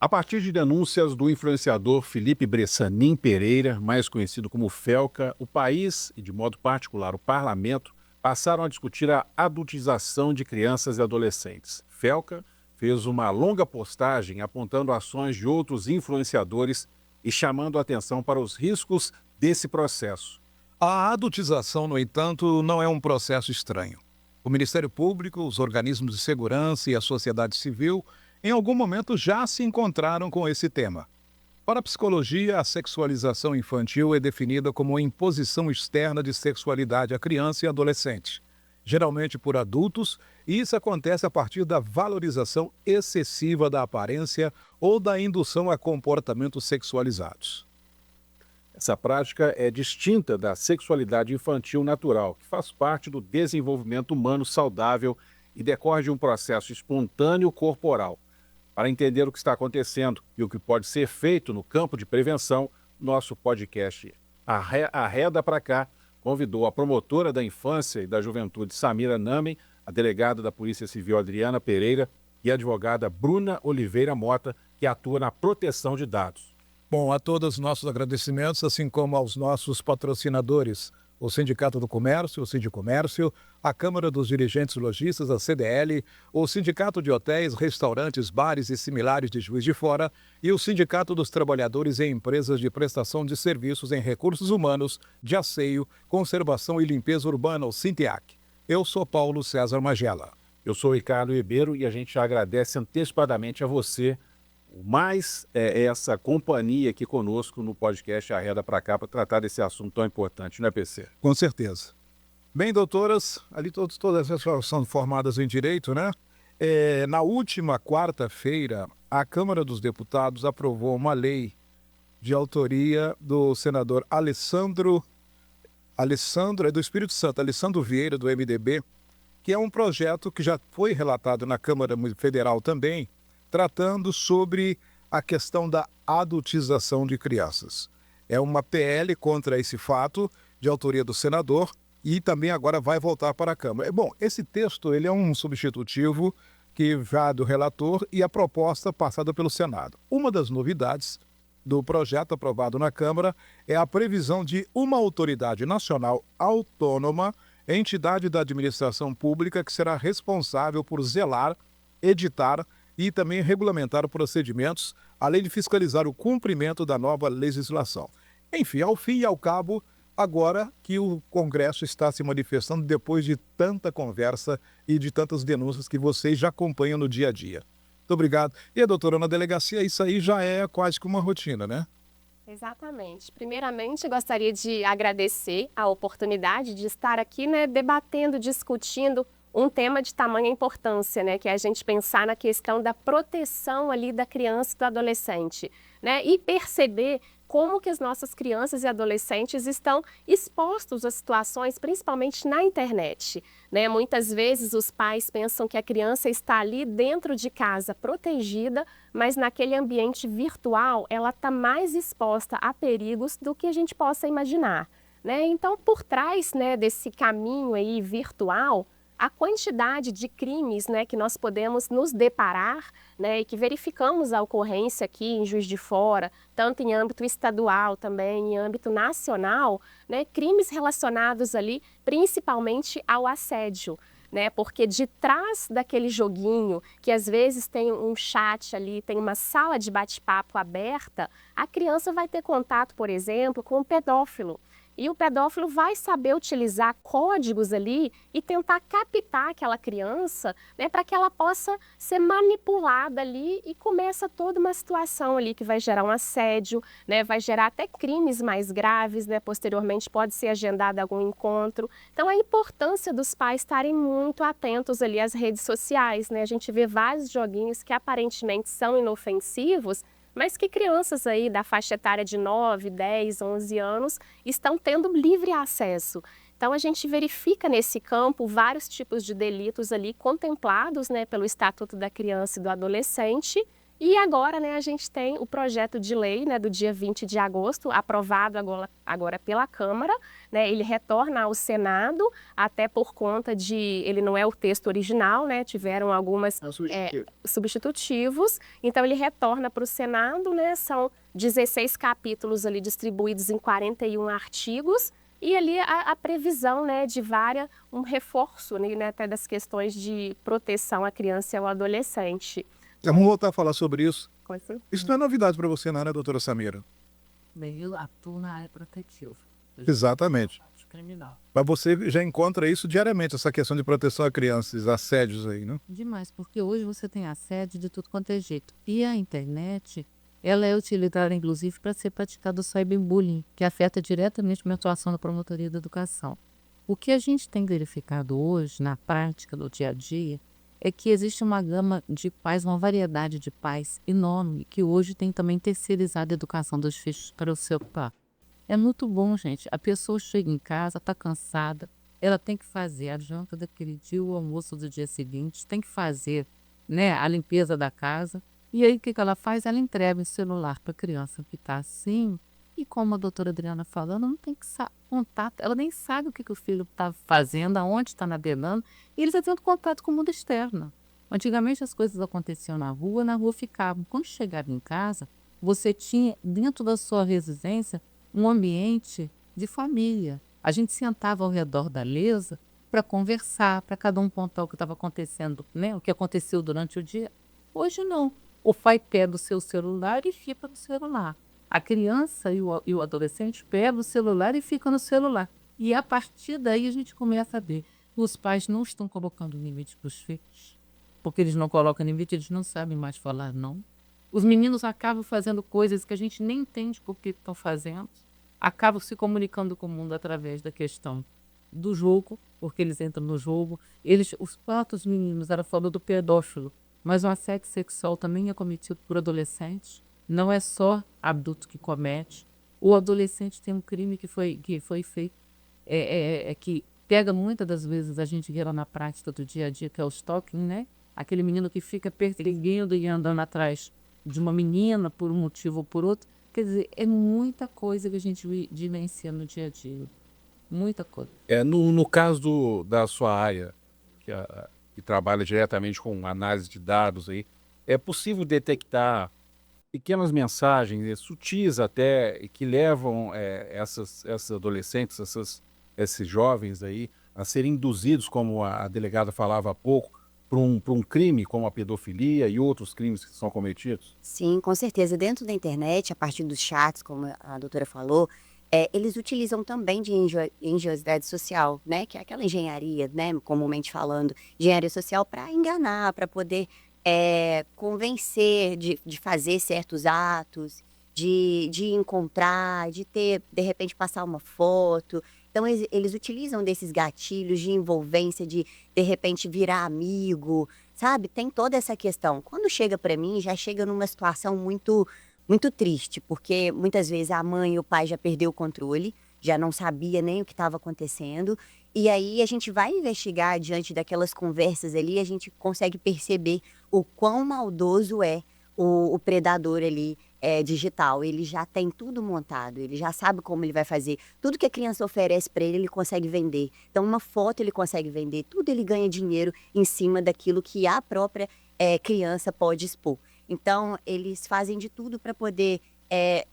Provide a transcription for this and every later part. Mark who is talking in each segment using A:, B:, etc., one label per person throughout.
A: A partir de denúncias do influenciador Felipe Bressanin Pereira, mais conhecido como Felca, o país, e de modo particular o parlamento, passaram a discutir a adultização de crianças e adolescentes. Felca fez uma longa postagem apontando ações de outros influenciadores e chamando a atenção para os riscos desse processo.
B: A adultização, no entanto, não é um processo estranho. O Ministério Público, os organismos de segurança e a sociedade civil, em algum momento já se encontraram com esse tema. Para a psicologia, a sexualização infantil é definida como a imposição externa de sexualidade à criança e adolescente, geralmente por adultos, e isso acontece a partir da valorização excessiva da aparência ou da indução a comportamentos sexualizados.
A: Essa prática é distinta da sexualidade infantil natural, que faz parte do desenvolvimento humano saudável e decorre de um processo espontâneo corporal. Para entender o que está acontecendo e o que pode ser feito no campo de prevenção, nosso podcast Arreda Pra Cá convidou a promotora da infância e da juventude Samira Namen, a delegada da Polícia Civil Adriana Pereira e a advogada Bruna Oliveira Mota, que atua na proteção de dados.
B: Bom, a todos nossos agradecimentos, assim como aos nossos patrocinadores, o Sindicato do Comércio, o Sindicomércio, a Câmara dos Dirigentes Lojistas, a CDL, o Sindicato de Hotéis, Restaurantes, Bares e Similares de Juiz de Fora e o Sindicato dos Trabalhadores em Empresas de Prestação de Serviços em Recursos Humanos, de Asseio, Conservação e Limpeza Urbana, o SINTEAC. Eu sou Paulo César Magela.
A: Eu sou Ricardo Ribeiro e a gente agradece antecipadamente a você essa companhia aqui conosco no podcast Arreda Pra Cá para tratar desse assunto tão importante, não é, PC?
B: Com certeza. Bem, doutoras, ali todas essas são formadas em Direito, né? Na última quarta-feira, a Câmara dos Deputados aprovou uma lei de autoria do senador Alessandro, é do Espírito Santo, Alessandro Vieira, do MDB, que é um projeto que já foi relatado na Câmara Federal também, tratando sobre a questão da adultização de crianças. É uma PL contra esse fato, de autoria do senador, e também agora vai voltar para a Câmara. Bom, esse texto ele é um substitutivo que vai do relator e a proposta passada pelo Senado. Uma das novidades do projeto aprovado na Câmara é a previsão de uma autoridade nacional autônoma, entidade da administração pública, que será responsável por zelar, editar e também regulamentar procedimentos, além de fiscalizar o cumprimento da nova legislação. Enfim, ao fim e ao cabo, agora que o Congresso está se manifestando depois de tanta conversa e de tantas denúncias que vocês já acompanham no dia a dia. Muito obrigado. E a doutora, na delegacia, isso aí já é quase que uma rotina, né?
C: Exatamente. Primeiramente, gostaria de agradecer a oportunidade de estar aqui, né, debatendo, discutindo um tema de tamanha importância, né, que é a gente pensar na questão da proteção ali da criança e do adolescente, né, e perceber como que as nossas crianças e adolescentes estão expostos a situações, principalmente na internet, né? Muitas vezes os pais pensam que a criança está ali dentro de casa protegida, mas naquele ambiente virtual ela está mais exposta a perigos do que a gente possa imaginar, né? Então, por trás, né, desse caminho aí virtual, a quantidade de crimes, né, que nós podemos nos deparar, né, e que verificamos a ocorrência aqui em Juiz de Fora, tanto em âmbito estadual também, em âmbito nacional, né, crimes relacionados ali principalmente ao assédio, né, porque de trás daquele joguinho, que às vezes tem um chat ali, tem uma sala de bate-papo aberta, a criança vai ter contato, por exemplo, com um pedófilo. E o pedófilo vai saber utilizar códigos ali e tentar captar aquela criança, né, para que ela possa ser manipulada ali e começa toda uma situação ali que vai gerar um assédio, né, vai gerar até crimes mais graves, né, posteriormente pode ser agendado algum encontro. Então a importância dos pais estarem muito atentos ali às redes sociais, né, a gente vê vários joguinhos que aparentemente são inofensivos, mas que crianças aí da faixa etária de 9, 10, 11 anos estão tendo livre acesso. Então a gente verifica nesse campo vários tipos de delitos ali contemplados, né, pelo Estatuto da Criança e do Adolescente E agora, né, a gente tem o projeto de lei, né, do dia 20 de agosto, aprovado agora pela Câmara, né, ele retorna ao Senado, até por conta de, ele não é o texto original, né, tiveram algumas substitutivos, então ele retorna para o Senado, né, são 16 capítulos ali distribuídos em 41 artigos, e ali a previsão, né, de um reforço, né, até das questões de proteção à criança e ao adolescente.
B: Vamos voltar a falar sobre isso.
C: Coisa.
B: Isso não é novidade para você, não, né, doutora Samira?
D: Bem, eu atuo na área protetiva.
B: Exatamente.
D: Criminal.
B: Mas você já encontra isso diariamente, essa questão de proteção a crianças, assédios aí, né?
D: Demais, porque hoje você tem assédio de tudo quanto é jeito. E a internet, ela é utilizada, inclusive, para ser praticado o cyberbullying, que afeta diretamente a minha atuação na promotoria da educação. O que a gente tem verificado hoje, na prática do dia a dia, é que existe uma gama de pais, uma variedade de pais enorme, que hoje tem também terceirizado a educação dos filhos para se ocupar. É muito bom, gente. A pessoa chega em casa, está cansada, ela tem que fazer a janta daquele dia, o almoço do dia seguinte, tem que fazer, né, a limpeza da casa. E aí o que ela faz? Ela entrega o celular para a criança que está assim. E como a doutora Adriana falando, não tem que contato, ela nem sabe o que o filho está fazendo, aonde está navegando, e ele está tendo contato com o mundo externo. Antigamente as coisas aconteciam na rua ficavam. Quando chegava em casa, você tinha dentro da sua residência um ambiente de família. A gente sentava ao redor da mesa para conversar, para cada um contar o que estava acontecendo, né? O que aconteceu durante o dia. Hoje não. O pai pega o seu celular e fica no celular. A criança e o adolescente pegam o celular e ficam no celular. E a partir daí a gente começa a ver. Os pais não estão colocando limite para os filhos. Porque eles não colocam limite, eles não sabem mais falar não. Os meninos acabam fazendo coisas que a gente nem entende por que estão fazendo. Acabam se comunicando com o mundo através da questão do jogo, porque eles entram no jogo. Os próprios meninos, ela falou do pedófilo, mas o assédio sexual também é cometido por adolescentes. Não é só adulto que comete. O adolescente tem um crime que foi feito, que pega muitas das vezes, a gente vê lá na prática do dia a dia, que é o stalking, né? Aquele menino que fica perseguindo e andando atrás de uma menina por um motivo ou por outro. Quer dizer, é muita coisa que a gente vivencia no dia a dia. Muita coisa.
A: No caso da sua área, que trabalha diretamente com análise de dados aí, é possível detectar pequenas mensagens, sutis até, que levam essas adolescentes, esses jovens aí, a serem induzidos, como a delegada falava há pouco, para um crime como a pedofilia e outros crimes que são cometidos?
E: Sim, com certeza. Dentro da internet, a partir dos chats, como a doutora falou, eles utilizam também de engenhosidade social, né? Que é aquela engenharia, né? Comumente falando, engenharia social para enganar, para poder convencer de fazer certos atos, de encontrar, de ter, de repente, passar uma foto. Então, eles utilizam desses gatilhos de envolvência, de repente, virar amigo, sabe? Tem toda essa questão. Quando chega para mim, já chega numa situação muito, muito triste, porque muitas vezes a mãe e o pai já perdeu o controle, já não sabia nem o que estava acontecendo, e aí a gente vai investigar diante daquelas conversas ali, a gente consegue perceber o quão maldoso é o predador ali digital. Ele já tem tudo montado, ele já sabe como ele vai fazer. Tudo que a criança oferece para ele, ele consegue vender. Então, uma foto ele consegue vender, tudo ele ganha dinheiro em cima daquilo que a própria criança pode expor. Então, eles fazem de tudo para poder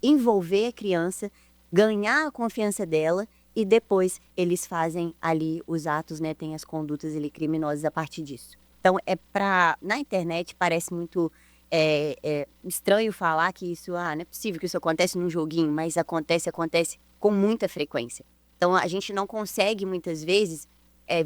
E: envolver a criança, ganhar a confiança dela, e depois eles fazem ali os atos, né, tem as condutas ali criminosas a partir disso. Então, na internet parece muito estranho falar que isso, não é possível que isso acontece num joguinho, mas acontece com muita frequência. Então, a gente não consegue, muitas vezes,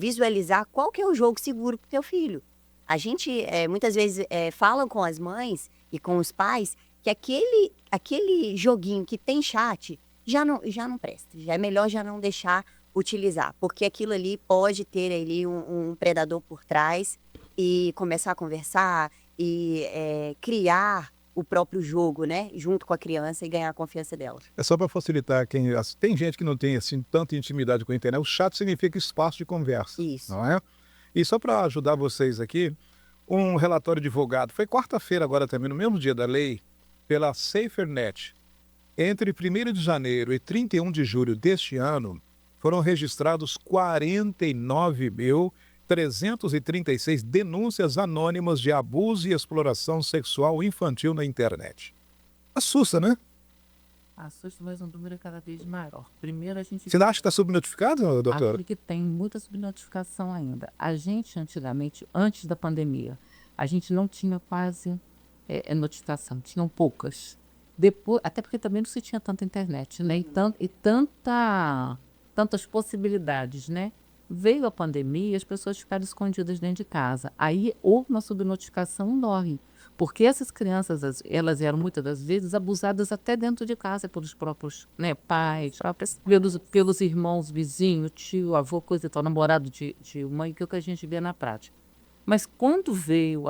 E: visualizar qual que é o jogo seguro para o teu filho. A gente, muitas vezes, fala com as mães e com os pais que aquele joguinho que tem chat já não presta. Já é melhor já não deixar utilizar, porque aquilo ali pode ter ali um predador por trás e começar a conversar e criar o próprio jogo, né, junto com a criança e ganhar a confiança dela.
B: É só para facilitar tem gente que não tem assim tanta intimidade com a internet. O chat significa espaço de conversa.
E: Isso.
B: Não é? E só para ajudar vocês aqui, um relatório divulgado, foi quarta-feira agora também, no mesmo dia da lei, pela SaferNet. Entre 1º de janeiro e 31 de julho deste ano, foram registrados 49.336 denúncias anônimas de abuso e exploração sexual infantil na internet. Assusta, né?
D: Assusta, mas o número é cada vez maior. Primeiro a gente...
B: Você não acha que está subnotificado, doutora?
D: Acho que tem muita subnotificação ainda. A gente, antigamente, antes da pandemia, a gente não tinha quase notificação, tinham poucas. Depois, até porque também não se tinha tanta internet, né? Tantas possibilidades, né? Veio a pandemia e as pessoas ficaram escondidas dentro de casa. Aí houve uma subnotificação enorme, porque essas crianças, elas eram muitas das vezes abusadas até dentro de casa pelos próprios, né, pais, pelos irmãos, vizinho, tio, avô, coisa e tal, namorado de mãe, que é o que a gente vê na prática. Mas quando veio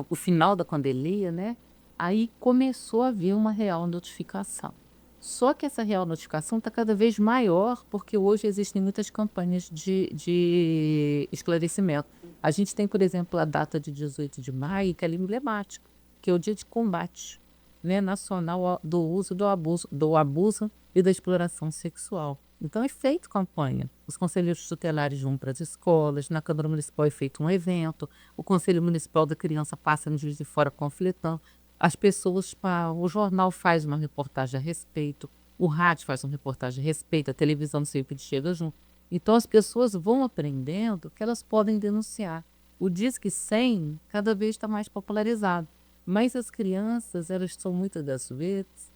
D: o final da pandemia, né, aí começou a haver uma real notificação. Só que essa real notificação está cada vez maior, porque hoje existem muitas campanhas de esclarecimento. A gente tem, por exemplo, a data de 18 de maio, que é emblemática, que é o dia de combate, né, nacional do uso do abuso e da exploração sexual. Então é feita campanha. Os conselheiros tutelares vão para as escolas, na Câmara Municipal é feito um evento, o Conselho Municipal da Criança passa no Juiz de Fora conflitando. As pessoas, o jornal faz uma reportagem a respeito, o rádio faz uma reportagem a respeito, a televisão sempre chega junto. Então as pessoas vão aprendendo que elas podem denunciar. O Disque 100 cada vez está mais popularizado, mas as crianças, elas são muitas das vezes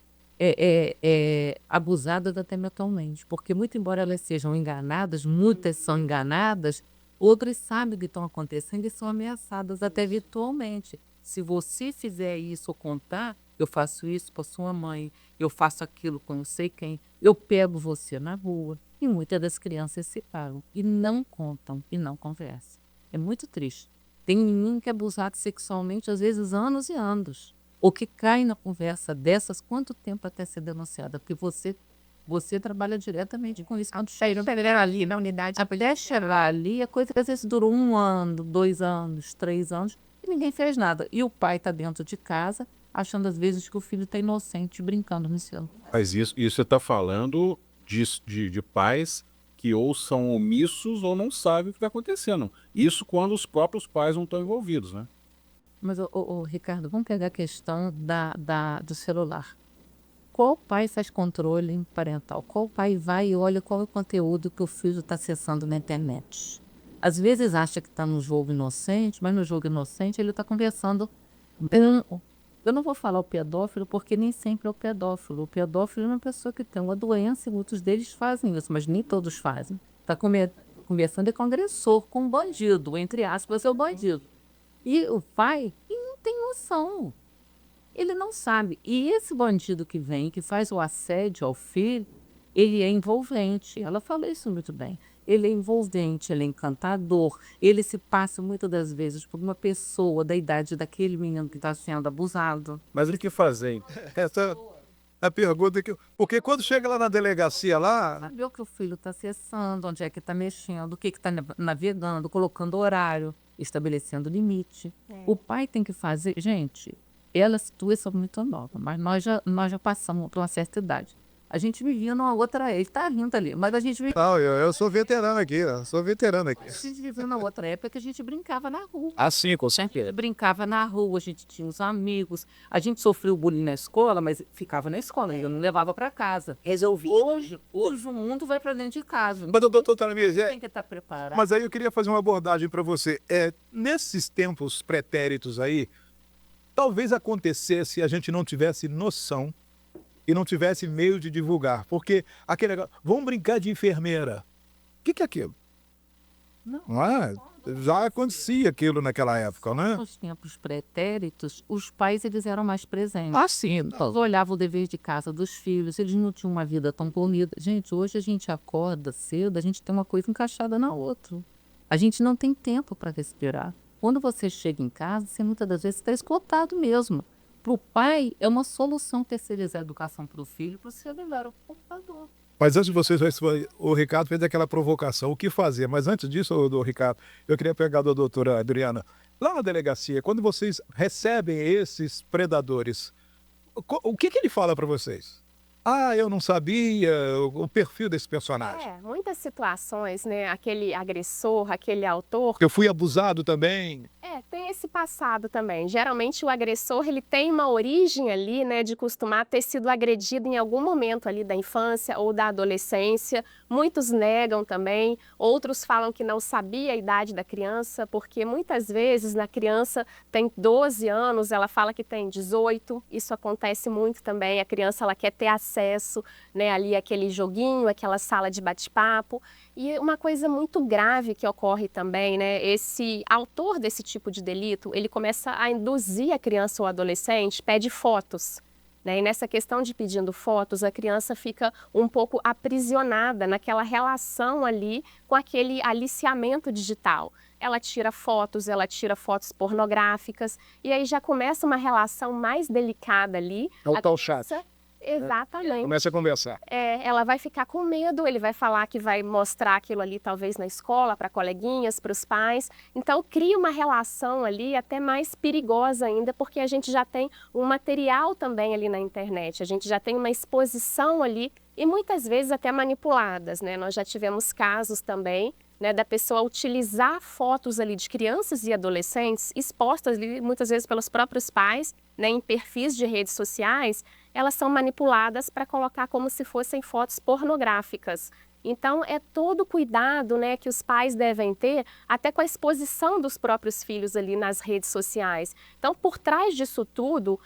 D: abusadas até mentalmente, porque muito embora elas sejam enganadas, muitas são enganadas, outras sabem o que estão acontecendo e são ameaçadas até virtualmente. Se você fizer isso ou contar, eu faço isso com a sua mãe, eu faço aquilo com não sei quem, eu pego você na rua. E muitas das crianças se param e não contam e não conversam. É muito triste. Tem menino que é abusado sexualmente, às vezes anos e anos. Ou que cai na conversa dessas, quanto tempo até ser denunciada? Porque você trabalha diretamente com isso. Ali na unidade. Até chegar ali, a coisa que às vezes durou 1 ano, 2 anos, 3 anos, e ninguém fez nada. E o pai está dentro de casa, achando às vezes que o filho está inocente, brincando no céu.
A: Mas isso você está falando de pais que ou são omissos ou não sabem o que está acontecendo. Isso quando os próprios pais não estão envolvidos, né?
D: Mas, Ricardo, vamos pegar a questão do celular. Qual pai faz controle parental? Qual pai vai e olha qual é o conteúdo que o filho está acessando na internet? Às vezes acha que está no jogo inocente, mas no jogo inocente ele está conversando. Eu não vou falar o pedófilo, porque nem sempre é o pedófilo. O pedófilo é uma pessoa que tem uma doença e muitos deles fazem isso, mas nem todos fazem. Está conversando com o agressor, com o bandido, entre aspas, é o bandido. E o pai, ele não tem noção. Ele não sabe. E esse bandido que vem, que faz o assédio ao filho, ele é envolvente. Ela fala isso muito bem. Ele é envolvente, ele é encantador. Ele se passa muitas das vezes por uma pessoa da idade daquele menino que está sendo abusado.
A: Mas o que fazer?
B: Essa é a pergunta que... Porque quando chega lá na delegacia lá...
D: Saber o que o filho está acessando, onde é que está mexendo, o que está navegando, colocando horário, estabelecendo limite. O pai tem que fazer... Gente, elas duas são muito novas, mas nós já passamos por uma certa idade. A gente vivia numa outra... Ele está rindo ali, mas a gente vivia...
B: Não, eu sou veterano aqui,
D: A gente vivia na outra época que a gente brincava na rua.
B: Ah, sim, com certeza.
D: Brincava na rua, a gente tinha os amigos. A gente sofreu bullying na escola, mas ficava na escola, eu não levava para casa.
E: Resolvi.
D: Hoje o mundo vai para dentro de casa.
B: Mas, doutor Taramires,
D: Tem que estar preparado.
B: mas aí eu queria fazer uma abordagem para você. Nesses tempos pretéritos aí, talvez acontecesse se a gente não tivesse noção e não tivesse meio de divulgar. Porque aquele negócio, vamos brincar de enfermeira. O que é aquilo? Não é? Já acontecia aquilo naquela época, né?
D: Nos tempos pretéritos, os pais eles eram mais presentes.
B: Ah, sim.
D: Eles olhavam o dever de casa dos filhos, eles não tinham uma vida tão polida. Gente, hoje a gente acorda cedo, a gente tem uma coisa encaixada na outra. A gente não tem tempo para respirar. Quando você chega em casa, você muitas das vezes está esgotado mesmo. Para o pai, é uma solução terceirizar a educação para o filho, para você levar o computador.
B: Mas antes de vocês, o Ricardo fez aquela provocação, o que fazer? Mas antes disso, do Ricardo, eu queria pegar da doutora Adriana. Lá na delegacia, quando vocês recebem esses predadores, o que ele fala para vocês? Ah, eu não sabia o perfil desse personagem.
C: Muitas situações, né? Aquele agressor, aquele autor,
B: Eu fui abusado também.
C: tem esse passado também. Geralmente o agressor, ele tem uma origem ali, né, de costumar ter sido agredido em algum momento ali da infância ou da adolescência. Muitos negam também, outros falam que não sabia a idade da criança, porque muitas vezes na criança tem 12 anos, ela fala que tem 18. Isso acontece muito também. A criança, ela quer ter acesso, né, ali àquele joguinho, aquela sala de bate-papo. E uma coisa muito grave que ocorre também, né? Esse autor desse tipo de delito, ele começa a induzir a criança ou adolescente, pede fotos, né? E nessa questão de pedindo fotos, a criança fica um pouco aprisionada naquela relação ali com aquele aliciamento digital. Ela tira fotos pornográficas, e aí já começa uma relação mais delicada ali.
B: É o tal chat.
C: Exatamente.
B: Começa a conversar.
C: Ela vai ficar com medo, ele vai falar que vai mostrar aquilo ali talvez na escola, para coleguinhas, para os pais. Então cria uma relação ali até mais perigosa ainda, porque a gente já tem um material também ali na internet, a gente já tem uma exposição ali e muitas vezes até manipuladas, né? Nós já tivemos casos também, né, da pessoa utilizar fotos ali de crianças e adolescentes expostas ali, muitas vezes pelos próprios pais, né, em perfis de redes sociais. Elas são manipuladas para colocar como se fossem fotos pornográficas. Então, é todo cuidado, né, que os pais devem ter, até com a exposição dos próprios filhos ali nas redes sociais. Então, por trás disso tudo,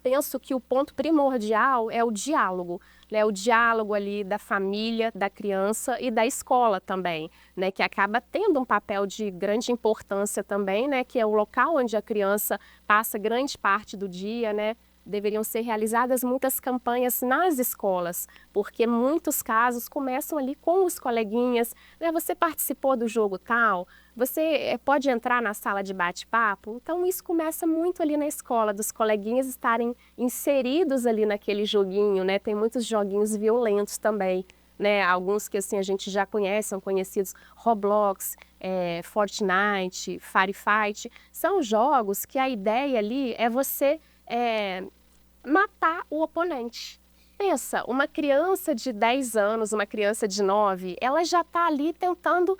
C: penso que o ponto primordial é o diálogo, né, o diálogo ali da família, da criança e da escola também, né, que acaba tendo um papel de grande importância também, né, que é o local onde a criança passa grande parte do dia, né. Deveriam ser realizadas muitas campanhas nas escolas, porque muitos casos começam ali com os coleguinhas, né? Você participou do jogo tal, você pode entrar na sala de bate-papo. Então isso começa muito ali na escola, dos coleguinhas estarem inseridos ali naquele joguinho, né? Tem muitos joguinhos violentos também, né? Alguns que assim a gente já conhece, são conhecidos, Roblox, Fortnite, Firefight, são jogos que a ideia ali é você matar o oponente. Pensa, uma criança de 10 anos, uma criança de 9, ela já está ali tentando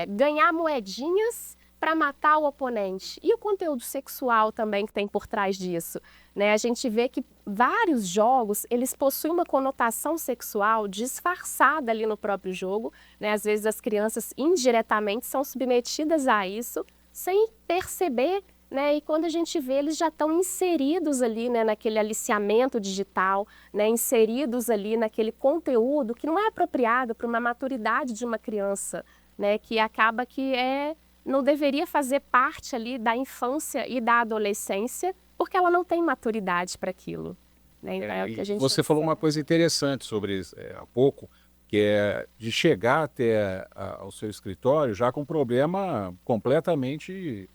C: ganhar moedinhas para matar o oponente. E o conteúdo sexual também que tem por trás disso, né? A gente vê que vários jogos, eles possuem uma conotação sexual disfarçada ali no próprio jogo, né? Às vezes as crianças indiretamente são submetidas a isso sem perceber, né? E quando a gente vê, eles já estão inseridos ali, né, naquele aliciamento digital, né, inseridos ali naquele conteúdo que não é apropriado para uma maturidade de uma criança, né, que acaba que não deveria fazer parte ali da infância e da adolescência, porque ela não tem maturidade para aquilo, né? Então, é o que a gente
A: Você falou
C: observa.
A: uma coisa interessante sobre isso, há pouco, que é de chegar até ao seu escritório já com um problema completamente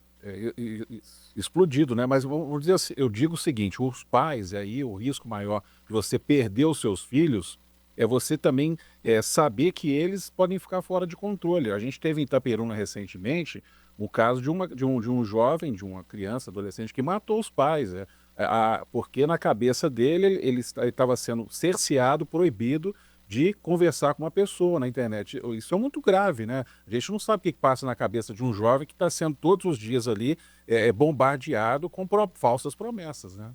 A: explodido, né? Mas vamos dizer assim, eu digo o seguinte: os pais, aí o risco maior de você perder os seus filhos é você também saber que eles podem ficar fora de controle. A gente teve em Itaperuna recentemente o caso de um jovem, de uma criança, adolescente, que matou os pais, porque na cabeça dele ele estava sendo cerceado, proibido de conversar com uma pessoa na internet. Isso é muito grave, né? A gente não sabe o que passa na cabeça de um jovem que está sendo todos os dias ali bombardeado com falsas promessas, né?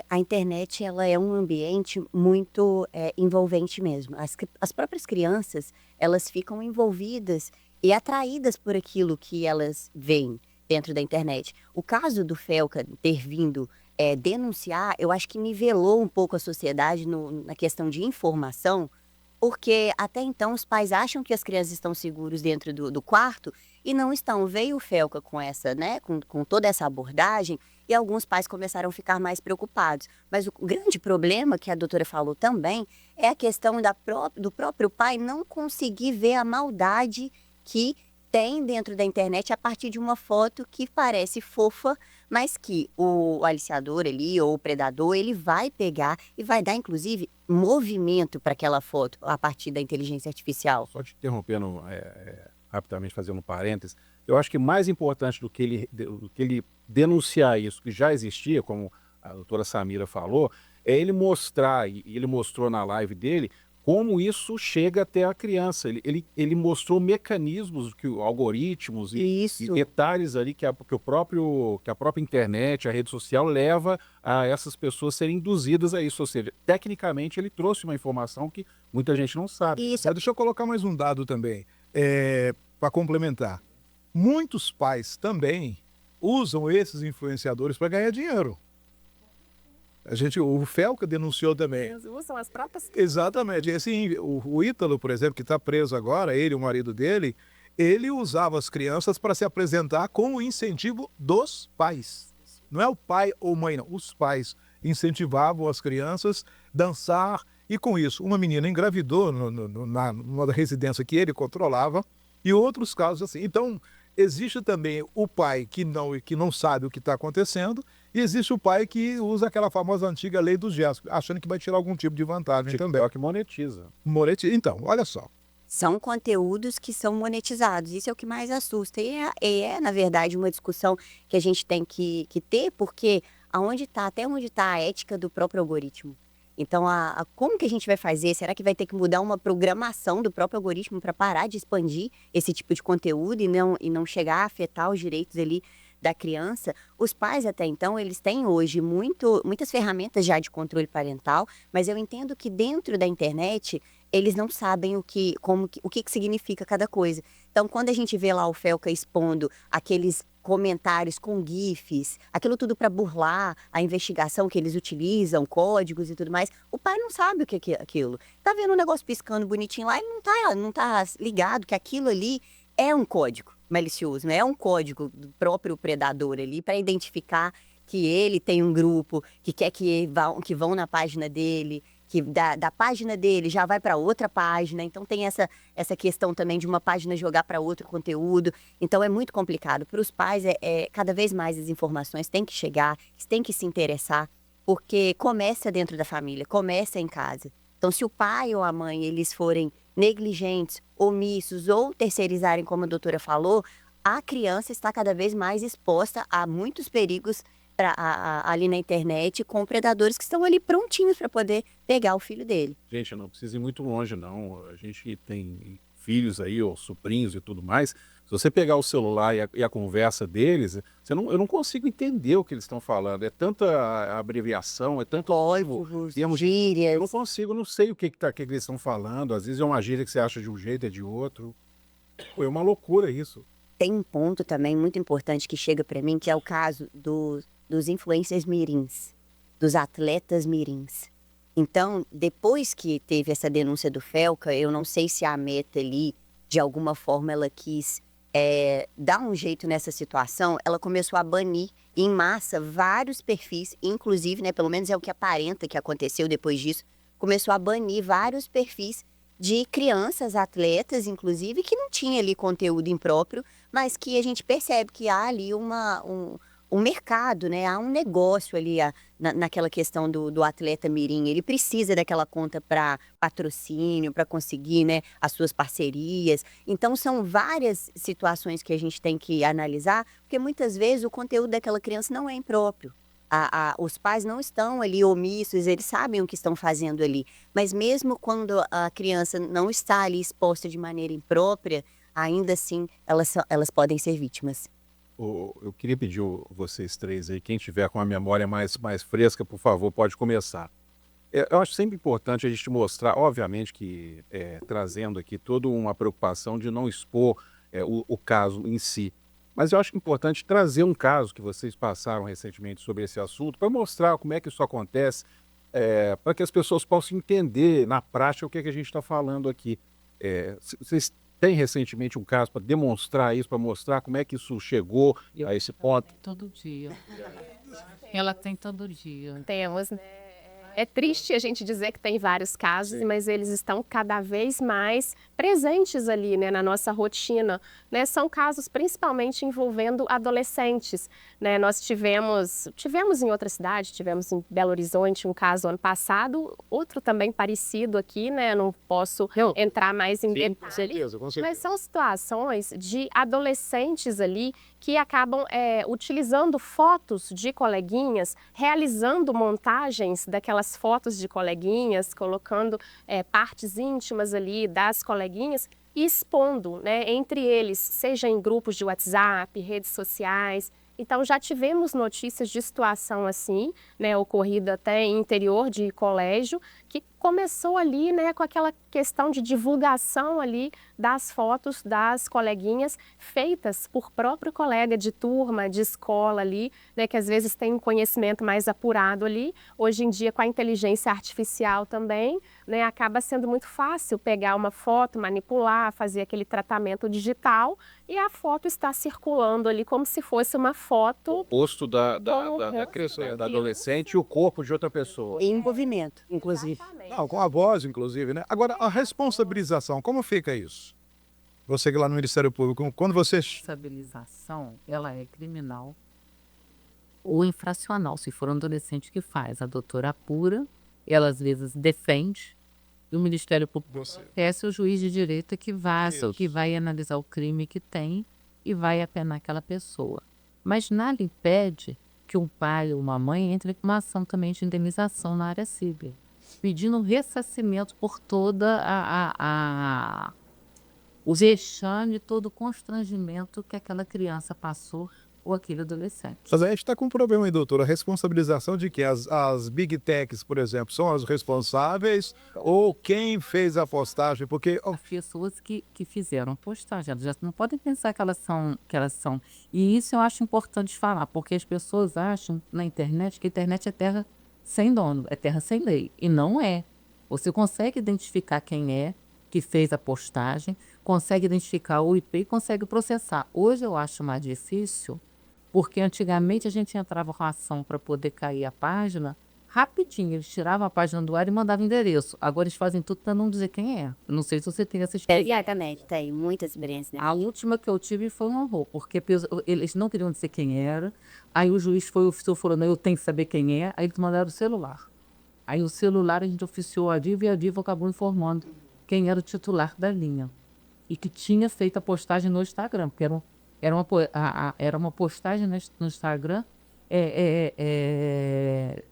E: A internet, ela é um ambiente muito envolvente mesmo. As próprias crianças, elas ficam envolvidas e atraídas por aquilo que elas veem dentro da internet. O caso do Felca ter vindo denunciar, eu acho que nivelou um pouco a sociedade na questão de informação, porque até então os pais acham que as crianças estão seguros dentro do quarto e não estão. Veio o Felca com essa, né, com toda essa abordagem, e alguns pais começaram a ficar mais preocupados. Mas o grande problema, que a doutora falou também, é a questão do próprio pai não conseguir ver a maldade que tem dentro da internet a partir de uma foto que parece fofa, mas que o aliciador ali, ou o predador, ele vai pegar e vai dar, inclusive, movimento para aquela foto a partir da inteligência artificial.
A: Só te interrompendo rapidamente, fazendo um parênteses, eu acho que mais importante do que ele denunciar isso, que já existia, como a doutora Samira falou, é ele mostrar, e ele mostrou na live dele, como isso chega até a criança. Ele mostrou mecanismos, algoritmos e
E: Isso.
A: detalhes ali que a própria internet, a rede social leva a essas pessoas serem induzidas a isso. Ou seja, tecnicamente ele trouxe uma informação que muita gente não sabe.
E: Isso.
B: Deixa eu colocar mais um dado também, para complementar. Muitos pais também usam esses influenciadores para ganhar dinheiro. O Felca denunciou também.
C: Eles usam as próprias.
B: Exatamente. Assim, o Ítalo, por exemplo, que está preso agora, ele e o marido dele, ele usava as crianças para se apresentar com o incentivo dos pais. Não é o pai ou mãe, não. Os pais incentivavam as crianças a dançar e, com isso, uma menina engravidou numa residência que ele controlava e outros casos assim. Então, existe também o pai que não sabe o que está acontecendo e existe o pai que usa aquela famosa antiga lei dos gestos, achando que vai tirar algum tipo de vantagem também.
A: TikTok monetiza.
B: Então, olha só.
E: São conteúdos que são monetizados. Isso é o que mais assusta. Na verdade, uma discussão que a gente tem que ter, porque até onde está a ética do próprio algoritmo? Então, como que a gente vai fazer? Será que vai ter que mudar uma programação do próprio algoritmo para parar de expandir esse tipo de conteúdo e não chegar a afetar os direitos ali da criança? Os pais, até então, eles têm hoje muitas ferramentas já de controle parental, mas eu entendo que dentro da internet eles não sabem o que significa cada coisa. Então, quando a gente vê lá o Felca expondo aqueles comentários com GIFs, aquilo tudo para burlar a investigação que eles utilizam, códigos e tudo mais, o pai não sabe o que é aquilo. Tá vendo um negócio piscando bonitinho lá, ele não tá ligado que aquilo ali é um código malicioso, né? É um código do próprio predador ali para identificar que ele tem um grupo que quer que vão na página dele, que da página dele já vai para outra página. Então tem essa questão também de uma página jogar para outro conteúdo. Então é muito complicado. Para os pais, cada vez mais as informações têm que chegar, têm que se interessar, porque começa dentro da família, começa em casa. Então, se o pai ou a mãe eles forem negligentes, omissos ou terceirizarem, como a doutora falou, a criança está cada vez mais exposta a muitos perigos ali na internet, com predadores que estão ali prontinhos para poder pegar o filho dele.
A: Gente, não precisa ir muito longe, não. A gente tem filhos aí, ou sobrinhos e tudo mais. Se você pegar o celular e a conversa deles, eu não consigo entender o que eles estão falando. É tanta abreviação, é tanto
E: Códigos,
A: termos
E: gírias.
A: Eu não consigo, não sei o que eles estão falando. Às vezes é uma gíria que você acha de um jeito, é de outro. Pô, é uma loucura isso.
E: Tem um ponto também muito importante que chega para mim, que é o caso dos influencers mirins, dos atletas mirins. Então, depois que teve essa denúncia do Felca, eu não sei se a Meta ali, de alguma forma, ela quis dar um jeito nessa situação, ela começou a banir em massa vários perfis, inclusive, né, pelo menos é o que aparenta que aconteceu depois disso, começou a banir vários perfis de crianças, atletas, inclusive, que não tinha ali conteúdo impróprio, mas que a gente percebe que há ali um mercado, né? Há um negócio ali naquela questão do atleta mirim. Ele precisa daquela conta para patrocínio, para conseguir, né, as suas parcerias. Então, são várias situações que a gente tem que analisar, porque muitas vezes o conteúdo daquela criança não é impróprio. Os pais não estão ali omissos, eles sabem o que estão fazendo ali. Mas mesmo quando a criança não está ali exposta de maneira imprópria, ainda assim elas podem ser vítimas.
A: Eu queria pedir vocês três aí, quem tiver com a memória mais fresca, por favor, pode começar. Eu acho sempre importante a gente mostrar, obviamente que trazendo aqui toda uma preocupação de não expor o caso em si. Mas eu acho importante trazer um caso que vocês passaram recentemente sobre esse assunto para mostrar como é que isso acontece, para que as pessoas possam entender na prática o que é que a gente está falando aqui. Vocês têm recentemente um caso para demonstrar isso, para mostrar como é que isso chegou a esse ponto?
D: Todo dia. Ela tem todo dia.
C: Temos, né? É triste a gente dizer que tem vários casos, mas eles estão cada vez mais presentes ali, né, na nossa rotina, né? São casos principalmente envolvendo adolescentes, né? Nós tivemos em outra cidade, tivemos em Belo Horizonte um caso ano passado, outro também parecido aqui, né? Não posso entrar mais em detalhes, mas são situações de adolescentes ali que acabam utilizando fotos de coleguinhas, realizando montagens daquelas fotos de coleguinhas, colocando partes íntimas ali das coleguinhas e expondo, né, entre eles, seja em grupos de WhatsApp, redes sociais. Então, já tivemos notícias de situação assim, né, ocorrida até em interior de colégio, que começou ali, né, com aquela questão de divulgação ali das fotos das coleguinhas feitas por próprio colega de turma, de escola ali, né, que às vezes tem um conhecimento mais apurado ali. Hoje em dia, com a inteligência artificial também, né, acaba sendo muito fácil pegar uma foto, manipular, fazer aquele tratamento digital e a foto está circulando ali como se fosse uma foto.
A: O rosto da
C: rosto
A: criança, da
C: daquilo.
A: adolescente e o corpo de outra pessoa.
E: Em movimento.
B: Inclusive.
C: Exatamente.
B: Não, com a voz, inclusive, né? Agora, a responsabilização, como fica isso? Você que lá no Ministério Público, quando você...
D: Responsabilização, ela é criminal ou infracional, se for um adolescente que faz. A doutora apura, ela às vezes defende, e o Ministério Público é o juiz de direito que vai analisar o crime que tem e vai apenar aquela pessoa. Mas nada impede que um pai ou uma mãe entre com uma ação também de indenização na área civil, pedindo ressarcimento por toda o vexame, todo o constrangimento que aquela criança passou ou aquele adolescente.
B: Mas a gente está com um problema aí, doutora. A responsabilização de que as Big Techs, por exemplo, são as responsáveis ou quem fez a postagem? Porque
D: As pessoas que fizeram a postagem, elas já não podem pensar que elas são. E isso eu acho importante falar, porque as pessoas acham na internet que a internet é terra sem dono, é terra sem lei. E não é. Você consegue identificar quem é que fez a postagem, consegue identificar o IP e consegue processar. Hoje eu acho mais difícil, porque antigamente a gente entrava com a ação para poder cair a página, rapidinho, eles tiravam a página do ar e mandavam endereço. Agora eles fazem tudo para não dizer quem é. Eu não sei se você tem essa experiência.
E: Exatamente, tem muita experiência, né?
D: A última que eu tive foi um horror, porque eles não queriam dizer quem era, aí o juiz foi oficiou falando, eu tenho que saber quem é, aí eles mandaram o celular. Aí o celular a gente oficiou a diva e a diva acabou informando quem era o titular da linha. E que tinha feito a postagem no Instagram, porque era uma postagem no Instagram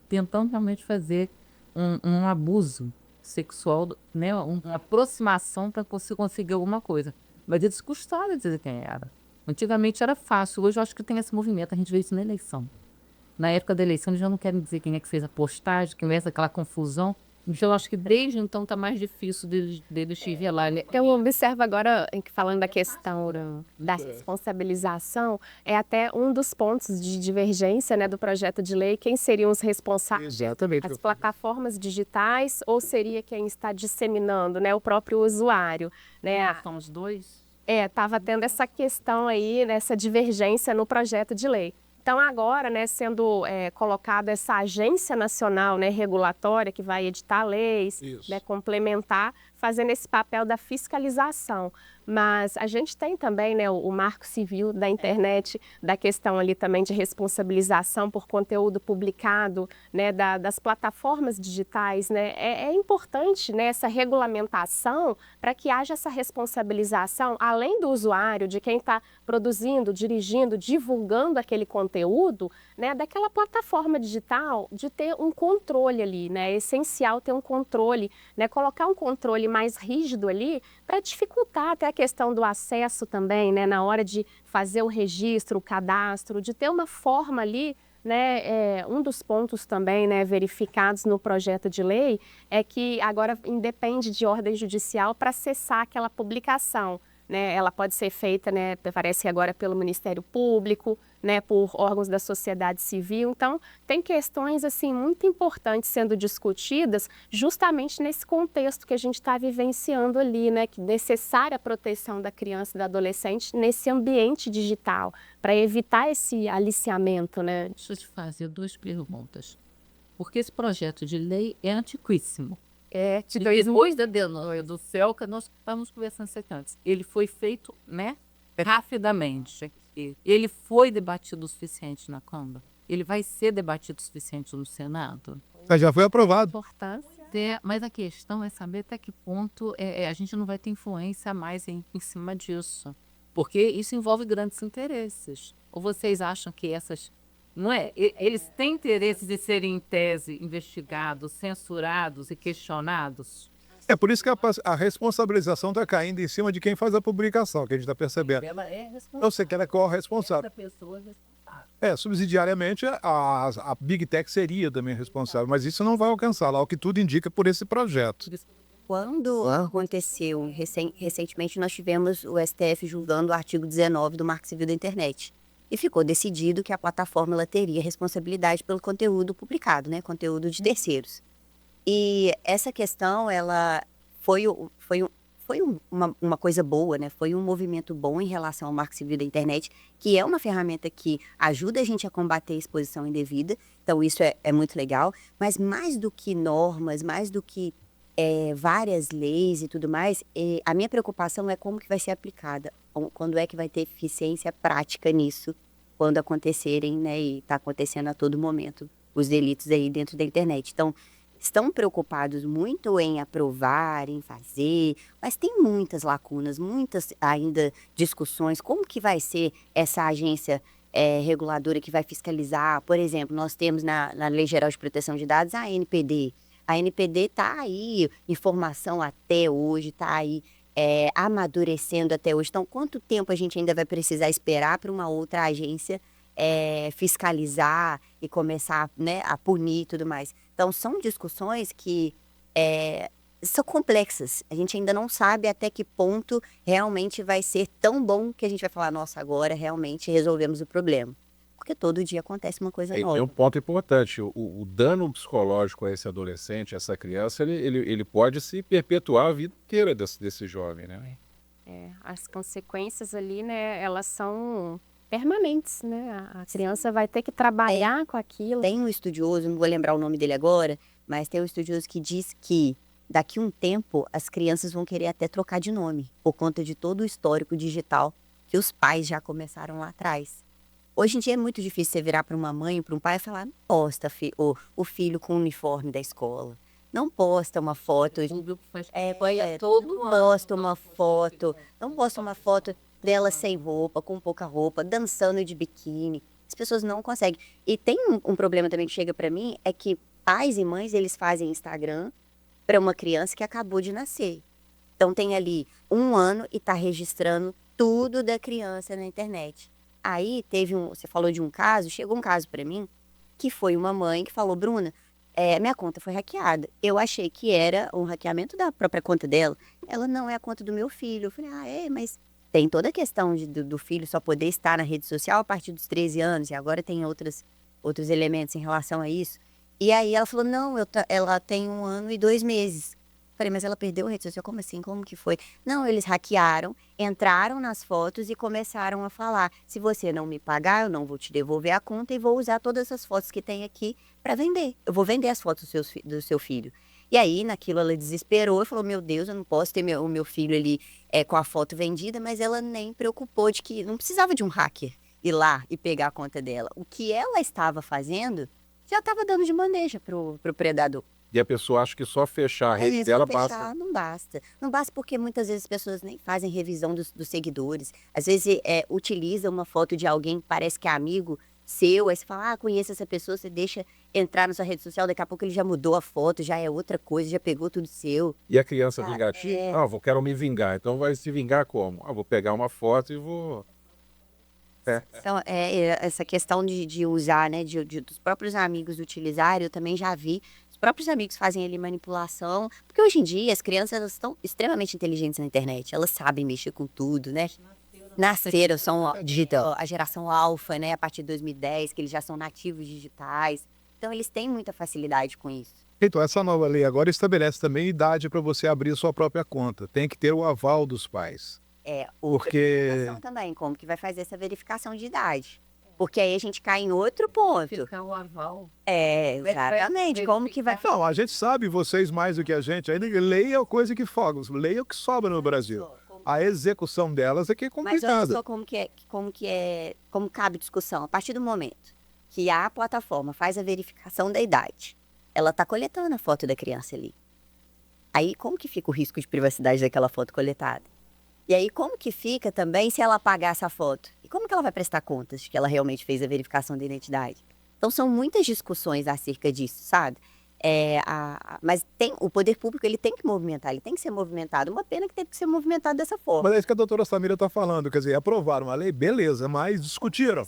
D: tentando realmente fazer um abuso sexual, né, uma aproximação para você conseguir alguma coisa. Mas eles custaram dizer quem era. Antigamente era fácil, hoje eu acho que tem esse movimento, a gente vê isso na eleição. Na época da eleição eles já não querem dizer quem é que fez a postagem, quem é aquela confusão. Então eu acho que desde então está mais difícil deles te revelar, né?
C: Eu observo agora, falando da questão da responsabilização, é até um dos pontos de divergência, né, do projeto de lei, quem seriam os responsáveis?
B: exatamente.
C: As plataformas digitais ou seria quem está disseminando, né, o próprio usuário, né?
D: São os dois.
C: Estava tendo essa questão aí, né, essa divergência no projeto de lei. Então, agora, né, sendo colocada essa agência nacional, né, regulatória que vai editar leis, né, complementar, fazendo esse papel da fiscalização. Mas a gente tem também, né, o marco civil da internet, da questão ali também de responsabilização por conteúdo publicado, né, das plataformas digitais, né. É importante, né, essa regulamentação para que haja essa responsabilização, além do usuário, de quem está produzindo, dirigindo, divulgando aquele conteúdo, né, daquela plataforma digital, de ter um controle ali, né. É essencial ter um controle, né, colocar um controle mais rígido ali para dificultar até a questão do acesso também, né, na hora de fazer o registro, o cadastro, de ter uma forma ali, né, um dos pontos também, né, verificados no projeto de lei é que agora independe de ordem judicial para cessar aquela publicação, né, ela pode ser feita, né, parece que agora pelo Ministério Público, né, por órgãos da sociedade civil. Então, tem questões assim muito importantes sendo discutidas justamente nesse contexto que a gente está vivenciando ali, né, que necessária a proteção da criança e do adolescente nesse ambiente digital, para evitar esse aliciamento, né?
D: Deixa eu te fazer duas perguntas. porque esse projeto de lei é antiquíssimo.
C: É, de
D: Depois da denúncia do céu, que nós estamos conversando isso aqui antes, ele foi feito, né, rapidamente. Ele foi debatido o suficiente na Câmara? Ele vai ser debatido o suficiente no Senado?
B: Mas já foi aprovado.
C: importância.
D: Mas a questão é saber até que ponto a gente não vai ter influência a mais em cima disso. Porque isso envolve grandes interesses. Ou vocês acham que essas... Não é? Eles têm interesse de serem, em tese, investigados, censurados e questionados?
B: É por isso que a responsabilização está caindo em cima de quem faz a publicação, que a gente está percebendo.
D: Ela é responsável.
B: Eu sei que ela é corresponsável.
D: Essa pessoa é responsável.
B: Subsidiariamente, a Big Tech seria também responsável, mas isso não vai alcançá-la, ao que tudo indica por esse projeto.
E: Quando aconteceu, recentemente nós tivemos o STF julgando o artigo 19 do Marco Civil da Internet. E ficou decidido que a plataforma ela teria responsabilidade pelo conteúdo publicado, né? Conteúdo de terceiros. E essa questão, ela foi uma coisa boa, né? Foi um movimento bom em relação ao Marco Civil da Internet, que é uma ferramenta que ajuda a gente a combater a exposição indevida. Então, isso é muito legal. Mas mais do que normas, mais do que várias leis e tudo mais, a minha preocupação é como que vai ser aplicada. Quando é que vai ter eficiência prática nisso, quando acontecerem, né? E está acontecendo a todo momento, os delitos aí dentro da internet. Então, estão preocupados muito em aprovar, em fazer, mas tem muitas lacunas, muitas ainda discussões. Como que vai ser essa agência reguladora que vai fiscalizar? Por exemplo, nós temos na Lei Geral de Proteção de Dados a ANPD. A ANPD está aí, informação até hoje, está aí amadurecendo até hoje. Então, quanto tempo a gente ainda vai precisar esperar para uma outra agência fiscalizar e começar, né, a punir e tudo mais? Então, são discussões que são complexas. A gente ainda não sabe até que ponto realmente vai ser tão bom que a gente vai falar, nossa, agora realmente resolvemos o problema. Porque todo dia acontece uma coisa
A: Tem
E: nova.
A: um ponto importante, o dano psicológico a esse adolescente, a essa criança, ele pode se perpetuar a vida inteira desse jovem, né?
C: As consequências ali, né, elas são permanentes, né? A criança vai ter que trabalhar com aquilo.
E: Tem um estudioso, não vou lembrar o nome dele agora, mas tem um estudioso que diz que daqui a um tempo as crianças vão querer até trocar de nome, por conta de todo o histórico digital que os pais já começaram lá atrás. Hoje em dia é muito difícil você virar para uma mãe, para um pai e falar, não posta o filho com o uniforme da escola, não posta uma foto, não posta uma foto dela sem roupa, com pouca roupa, dançando de biquíni. As pessoas não conseguem. E tem um problema também que chega para mim, é que pais e mães, eles fazem Instagram para uma criança que acabou de nascer. Então tem ali 1 ano e está registrando tudo da criança na internet. Aí você falou de um caso, chegou um caso para mim, que foi uma mãe que falou, Bruna, minha conta foi hackeada. Eu achei que era um hackeamento da própria conta dela. Ela, não, é a conta do meu filho. Eu falei, mas tem toda a questão do filho só poder estar na rede social a partir dos 13 anos, e agora tem outros elementos em relação a isso. E aí ela falou, não, ela tem 1 ano e 2 meses. Falei, mas ela perdeu a rede social? Como assim? Como que foi? Não, eles hackearam, entraram nas fotos e começaram a falar, se você não me pagar, eu não vou te devolver a conta e vou usar todas essas fotos que tem aqui para vender. Eu vou vender as fotos do seu filho. E aí, naquilo, ela desesperou e falou, meu Deus, eu não posso ter o meu filho ali com a foto vendida, mas ela nem preocupou de que não precisava de um hacker ir lá e pegar a conta dela. O que ela estava fazendo já estava dando de bandeja pro predador.
A: E a pessoa acha que só fechar a rede dela basta.
E: Não basta. Não basta porque muitas vezes as pessoas nem fazem revisão dos seguidores. Às vezes utiliza uma foto de alguém que parece que é amigo seu, aí você fala, conheço essa pessoa, você deixa entrar na sua rede social, daqui a pouco ele já mudou a foto, já é outra coisa, já pegou tudo seu.
A: E a criança vingativa? Quero me vingar. Então vai se vingar como? Vou pegar uma foto e vou...
E: Então, essa questão de usar, né, dos próprios amigos utilizarem, eu também já vi. Os próprios amigos fazem ali manipulação, porque hoje em dia as crianças elas estão extremamente inteligentes na internet, elas sabem mexer com tudo, né? Nasceram, são a geração alfa, né, a partir de 2010, que eles já são nativos digitais. Então, eles têm muita facilidade com isso.
B: Então, essa nova lei agora estabelece também idade para você abrir sua própria conta. Tem que ter o aval dos pais. Porque...
E: Também, como que vai fazer essa verificação de idade? Porque aí a gente cai em outro ponto.
D: Fica o aval.
E: Exatamente. Como que vai...
B: Não, a gente sabe, vocês mais do que a gente, ainda lei é coisa que foga, lei é o que sobra no Brasil. A execução delas é que é
E: Mas olha
B: complicada.
E: só como cabe discussão. A partir do momento que a plataforma faz a verificação da idade, ela está coletando a foto da criança ali. Aí como que fica o risco de privacidade daquela foto coletada? E aí como que fica também se ela apagar essa foto? E como que ela vai prestar contas de que ela realmente fez a verificação da identidade? Então são muitas discussões acerca disso, sabe? Mas o poder público ele tem que movimentar, ele tem que ser movimentado. Uma pena que teve que ser movimentado dessa forma.
B: Mas é isso que a doutora Samira está falando, quer dizer, aprovaram uma lei, beleza, mas discutiram.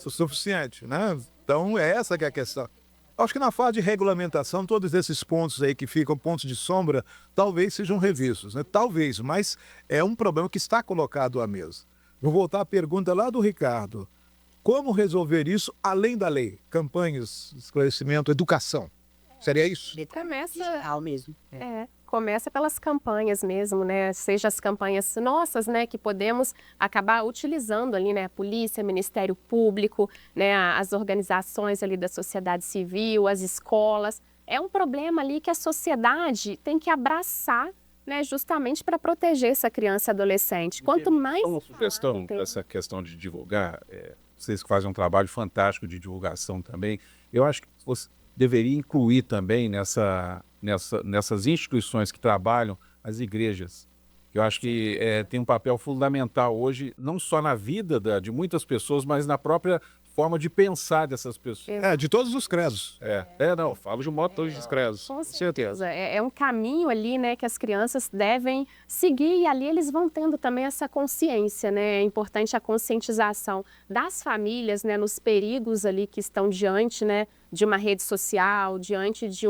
B: O suficiente, né? Então, essa que é a questão. Acho que na fase de regulamentação, todos esses pontos aí que ficam pontos de sombra, talvez sejam revistos, né? Talvez, mas é um problema que está colocado à mesa. Vou voltar à pergunta lá do Ricardo. Como resolver isso além da lei? Campanhas, esclarecimento, educação. Seria isso?
C: Começa,
E: Digital mesmo.
C: começa pelas campanhas mesmo, né? Seja as campanhas nossas, né, que podemos acabar utilizando ali, né, a polícia, Ministério Público, né, as organizações ali da sociedade civil, as escolas. É um problema ali que a sociedade tem que abraçar, né, justamente para proteger essa criança e adolescente. Quanto mais
A: Uma sugestão dessa questão de divulgar, vocês que fazem um trabalho fantástico de divulgação também, eu acho que você deveria incluir também nessas instituições que trabalham as igrejas. Eu acho que tem um papel fundamental hoje, não só na vida de muitas pessoas, mas na própria forma de pensar dessas pessoas.
B: De todos os credos.
A: Não, falo de um modo todos os credos.
C: Com certeza. É um caminho ali, né, que as crianças devem seguir e ali eles vão tendo também essa consciência, né? É importante a conscientização das famílias, né, nos perigos ali que estão diante, né, de uma rede social, diante de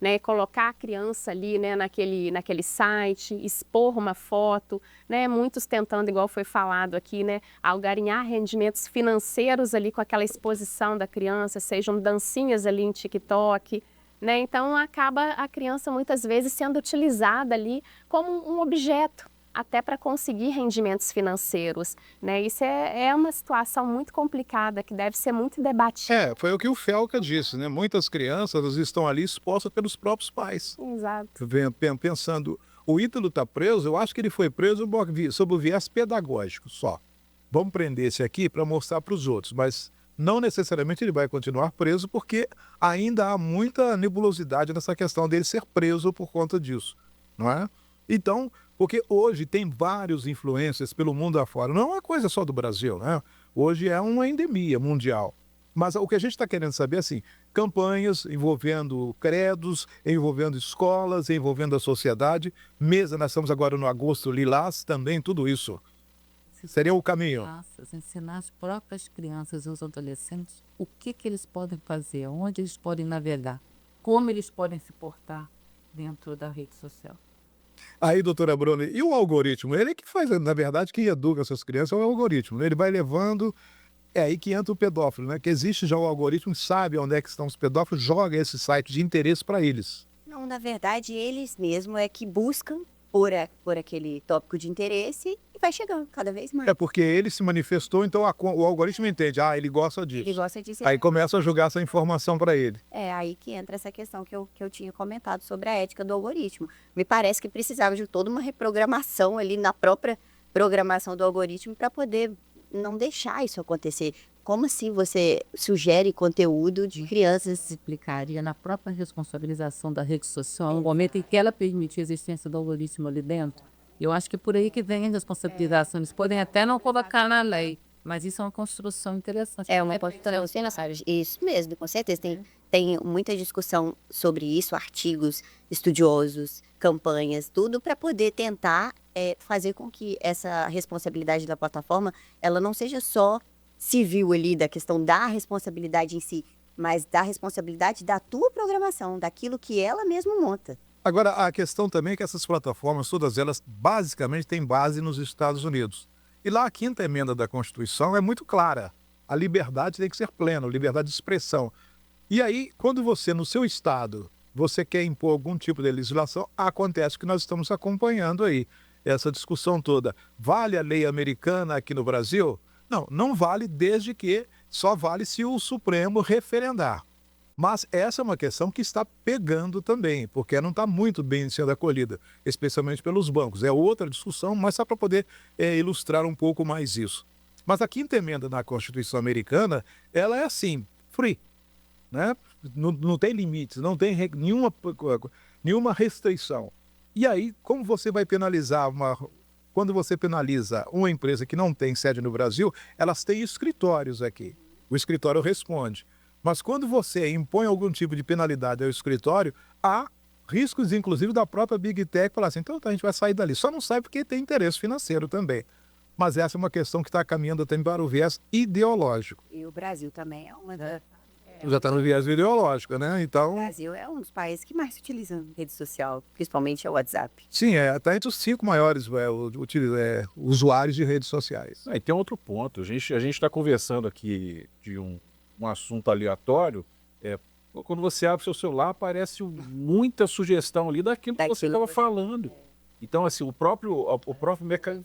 C: né, colocar a criança ali, né, naquele site, expor uma foto, né, muitos tentando, igual foi falado aqui, né, algarinhar rendimentos financeiros ali com aquela exposição da criança, sejam dancinhas ali em TikTok, né, então acaba a criança muitas vezes sendo utilizada ali como um objeto, até para conseguir rendimentos financeiros, né? Isso é uma situação muito complicada que deve ser muito debatida.
B: Foi o que o Felca disse, né? Muitas crianças estão ali expostas pelos próprios pais.
C: Exato.
B: Pensando, o Ítalo está preso, eu acho que ele foi preso sob o viés pedagógico só. Vamos prender esse aqui para mostrar para os outros, mas não necessariamente ele vai continuar preso porque ainda há muita nebulosidade nessa questão dele ser preso por conta disso, não é? Então, porque hoje tem vários influencers pelo mundo afora. Não é uma coisa só do Brasil, né? Hoje é uma endemia mundial. Mas o que a gente está querendo saber é assim, campanhas envolvendo credos, envolvendo escolas, envolvendo a sociedade. Nós estamos agora no agosto lilás, também tudo isso. Seria o caminho.
D: Ensinar as próprias crianças e os adolescentes o que eles podem fazer, onde eles podem navegar, como eles podem se portar dentro da rede social.
B: Aí, doutora Bruna, e o algoritmo? Ele que faz, na verdade, quem educa essas crianças é o algoritmo, né? Ele vai levando, é aí que entra o pedófilo, né? Que existe já o algoritmo, sabe onde é que estão os pedófilos, joga esse site de interesse para eles.
E: Não, na verdade, eles mesmos é que buscam por aquele tópico de interesse e vai chegando cada vez mais.
B: É porque ele se manifestou, então o algoritmo entende, ele gosta disso.
E: Ele gosta disso.
B: Aí começa a jogar essa informação para ele.
E: É aí que entra essa questão que eu tinha comentado sobre a ética do algoritmo. Me parece que precisava de toda uma reprogramação ali na própria programação do algoritmo para poder não deixar isso acontecer. Como assim você sugere conteúdo de crianças?
D: Se explicaria na própria responsabilização da rede social, no momento em que ela permite a existência do algoritmo ali dentro. Eu acho que é por aí que vem a responsabilização. Eles podem até não colocar na lei, mas isso é uma construção interessante.
E: É uma construção, isso mesmo, com certeza. Tem muita discussão sobre isso, artigos estudiosos, campanhas, tudo para poder tentar fazer com que essa responsabilidade da plataforma ela não seja só civil ali, da questão da responsabilidade em si, mas da responsabilidade da tua programação, daquilo que ela mesma monta.
B: Agora, a questão também é que essas plataformas, todas elas, basicamente, têm base nos Estados Unidos. E lá a 5ª emenda da Constituição é muito clara. A liberdade tem que ser plena, a liberdade de expressão. E aí, quando você, no seu estado, você quer impor algum tipo de legislação, acontece que nós estamos acompanhando aí essa discussão toda. Vale a lei americana aqui no Brasil? Não, não vale desde que só vale se o Supremo referendar. Mas essa é uma questão que está pegando também, porque não está muito bem sendo acolhida, especialmente pelos bancos. É outra discussão, mas só para poder ilustrar um pouco mais isso. Mas a quinta emenda na Constituição americana, ela é assim, free, né? Não tem limites, não tem nenhuma restrição. E aí, como você vai penalizar quando você penaliza uma empresa que não tem sede no Brasil, elas têm escritórios aqui. O escritório responde. Mas quando você impõe algum tipo de penalidade ao escritório, há riscos, inclusive, da própria Big Tech falar assim, então a gente vai sair dali. Só não sai porque tem interesse financeiro também. Mas essa é uma questão que está caminhando também para o viés ideológico.
E: E o Brasil também é uma das...
B: Já está no viés ideológico, né?
E: O
B: Então,
E: Brasil é um dos países que mais se utiliza rede social, principalmente o WhatsApp.
B: sim, está entre os 5 maiores usuários de redes sociais.
A: E tem outro ponto. A gente está conversando aqui de um assunto aleatório. Quando você abre seu celular, aparece muita sugestão ali daquilo que você estava falando. Então, assim, o próprio mecanismo.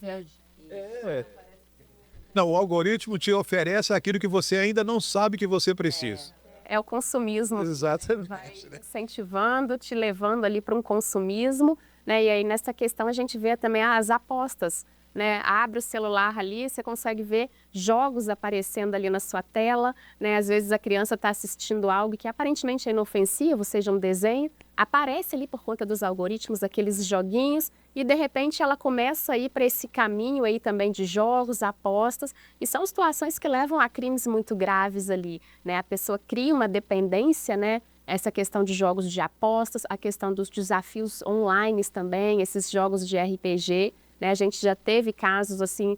B: Não, o algoritmo te oferece aquilo que você ainda não sabe que você precisa.
C: É o consumismo.
B: Exatamente.
C: Vai incentivando, te levando ali para um consumismo, né? E aí nessa questão a gente vê também as apostas, né? Abre o celular ali, você consegue ver jogos aparecendo ali na sua tela, né? Às vezes a criança está assistindo algo que aparentemente é inofensivo, seja um desenho, aparece ali por conta dos algoritmos aqueles joguinhos e de repente ela começa a ir para esse caminho aí também de jogos, apostas, e são situações que levam a crimes muito graves ali, né? A pessoa cria uma dependência, né? Essa questão de jogos de apostas, a questão dos desafios online também, esses jogos de RPG, né? A gente já teve casos assim,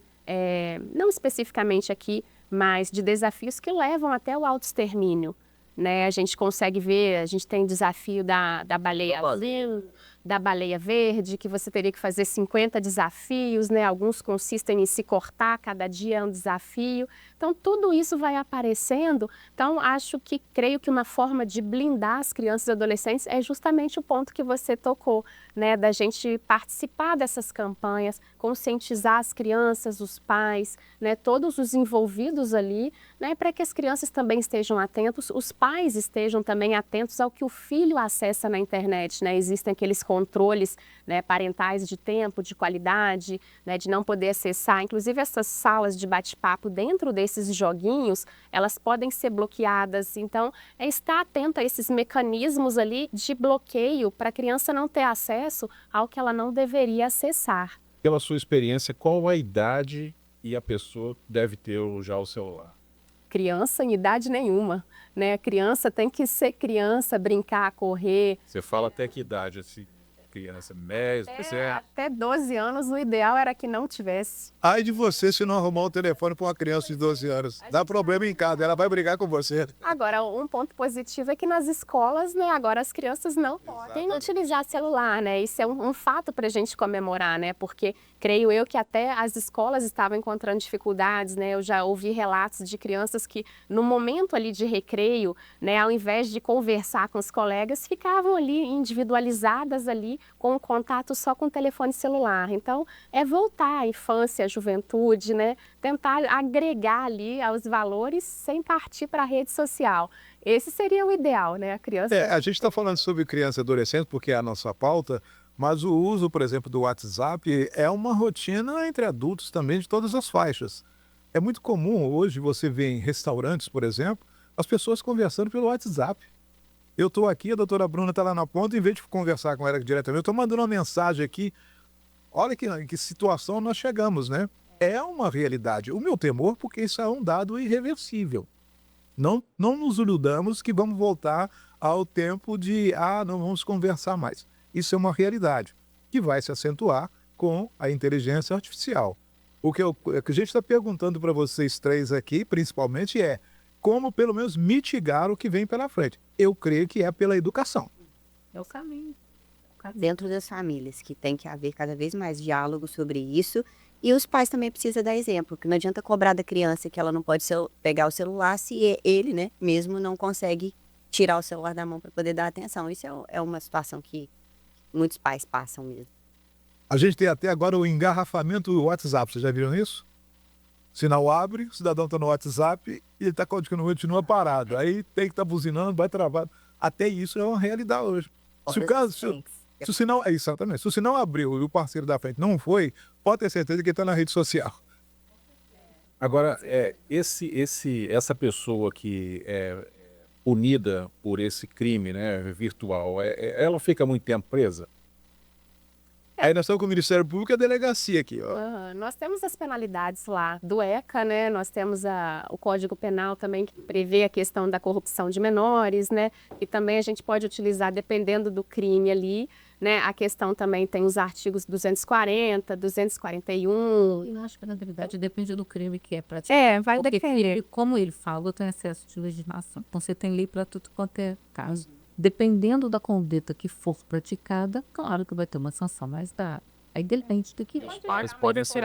C: não especificamente aqui, mas de desafios que levam até o autoextermínio, né? A gente consegue ver, a gente tem desafio da baleia azul, da baleia verde, que você teria que fazer 50 desafios, né? Alguns consistem em se cortar, cada dia é um desafio. Então, tudo isso vai aparecendo. Então, creio que uma forma de blindar as crianças e adolescentes é justamente o ponto que você tocou, né? Da gente participar dessas campanhas, conscientizar as crianças, os pais, né? Todos os envolvidos ali, né? Para que as crianças também estejam atentos, os pais estejam também atentos ao que o filho acessa na internet, né? Existem aqueles controles, né, parentais de tempo, de qualidade, né, de não poder acessar. Inclusive essas salas de bate-papo dentro desses joguinhos, elas podem ser bloqueadas. Então, estar atento a esses mecanismos ali de bloqueio para a criança não ter acesso ao que ela não deveria acessar.
A: Pela sua experiência, qual a idade e a pessoa deve ter já o celular?
C: Criança em idade nenhuma, né? A criança tem que ser criança, brincar, correr.
A: Você fala até que idade, assim, criança média?
C: Até 12 anos, o ideal era que não tivesse.
B: Ai de você se não arrumar um telefone para uma criança de 12 anos. Dá problema em casa, ela vai brigar com você.
C: Agora, um ponto positivo é que nas escolas, né, agora as crianças não podem utilizar celular, né? Isso é um fato para a gente comemorar, né? Porque creio eu que até as escolas estavam encontrando dificuldades, né? Eu já ouvi relatos de crianças que no momento ali de recreio, né, ao invés de conversar com os colegas, ficavam ali individualizadas ali com um contato só com o telefone celular. Então, é voltar à infância, à juventude, né? Tentar agregar ali aos valores sem partir para a rede social. Esse seria o ideal, né? A criança...
B: A gente está falando sobre criança e adolescente porque é a nossa pauta, mas o uso, por exemplo, do WhatsApp é uma rotina entre adultos também de todas as faixas. É muito comum hoje você ver em restaurantes, por exemplo, as pessoas conversando pelo WhatsApp. Eu estou aqui, a doutora Bruna está lá na ponta, em vez de conversar com ela diretamente, eu estou mandando uma mensagem aqui. Olha que situação nós chegamos, né? É uma realidade. O meu temor, porque isso é um dado irreversível. Não nos iludamos que vamos voltar ao tempo de, não vamos conversar mais. Isso é uma realidade que vai se acentuar com a inteligência artificial. O que a gente está perguntando para vocês três aqui, principalmente, é como pelo menos mitigar o que vem pela frente. Eu creio que é pela educação.
D: É o caminho.
E: Dentro das famílias, que tem que haver cada vez mais diálogo sobre isso. E os pais também precisam dar exemplo, que não adianta cobrar da criança que ela não pode pegar o celular se ele, né, mesmo não consegue tirar o celular da mão para poder dar atenção. Isso é uma situação que muitos pais passam mesmo.
B: A gente tem até agora o engarrafamento do WhatsApp, vocês já viram isso? sinal abre, o cidadão está no WhatsApp e ele continua parado. Aí tem que estar buzinando, vai travar. Até isso é uma realidade hoje. Se o sinal, exatamente, se o sinal abriu e o parceiro da frente não foi, pode ter certeza que ele está na rede social.
A: Agora, essa pessoa que é punida por esse crime, né, virtual, ela fica muito tempo presa?
B: Aí nós estamos com o Ministério Público e a delegacia aqui, ó.
C: Nós temos as penalidades lá do ECA, né? Nós temos o Código Penal também que prevê a questão da corrupção de menores, né? E também a gente pode utilizar, dependendo do crime ali, né? A questão também tem os artigos 240, 241.
D: Eu acho que, na verdade, depende do crime que é praticado.
C: Vai
D: Porque,
C: depender.
D: como ele fala, tem excesso de legislação. Então, você tem lei para tudo quanto é caso. Dependendo da conduta que for praticada, claro que vai ter uma sanção mais dada. Aí depende do que
C: Eles podem ser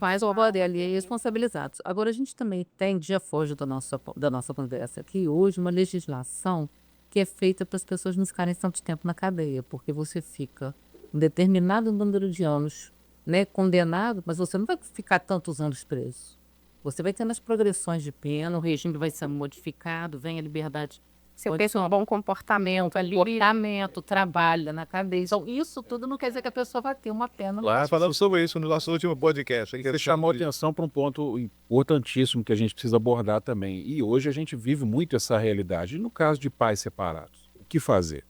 D: mais ou ali responsabilizados. Agora, a gente também tem, já foge da nossa conversa aqui, hoje, uma legislação que é feita para as pessoas não ficarem tanto tempo na cadeia, porque você fica um determinado número de anos, né, condenado, mas você não vai ficar tantos anos preso. Você vai tendo as progressões de pena, o regime vai ser modificado, vem a liberdade.
C: Se eu penso um bom comportamento ali.
D: Comportamento, trabalha na cadeia. Então, isso tudo não quer dizer que a pessoa vai ter uma pena.
B: Nós falamos sobre isso no nosso último podcast.
A: Você chamou atenção para um ponto importantíssimo que a gente precisa abordar também. E hoje a gente vive muito essa realidade. E no caso de pais separados, o que fazer?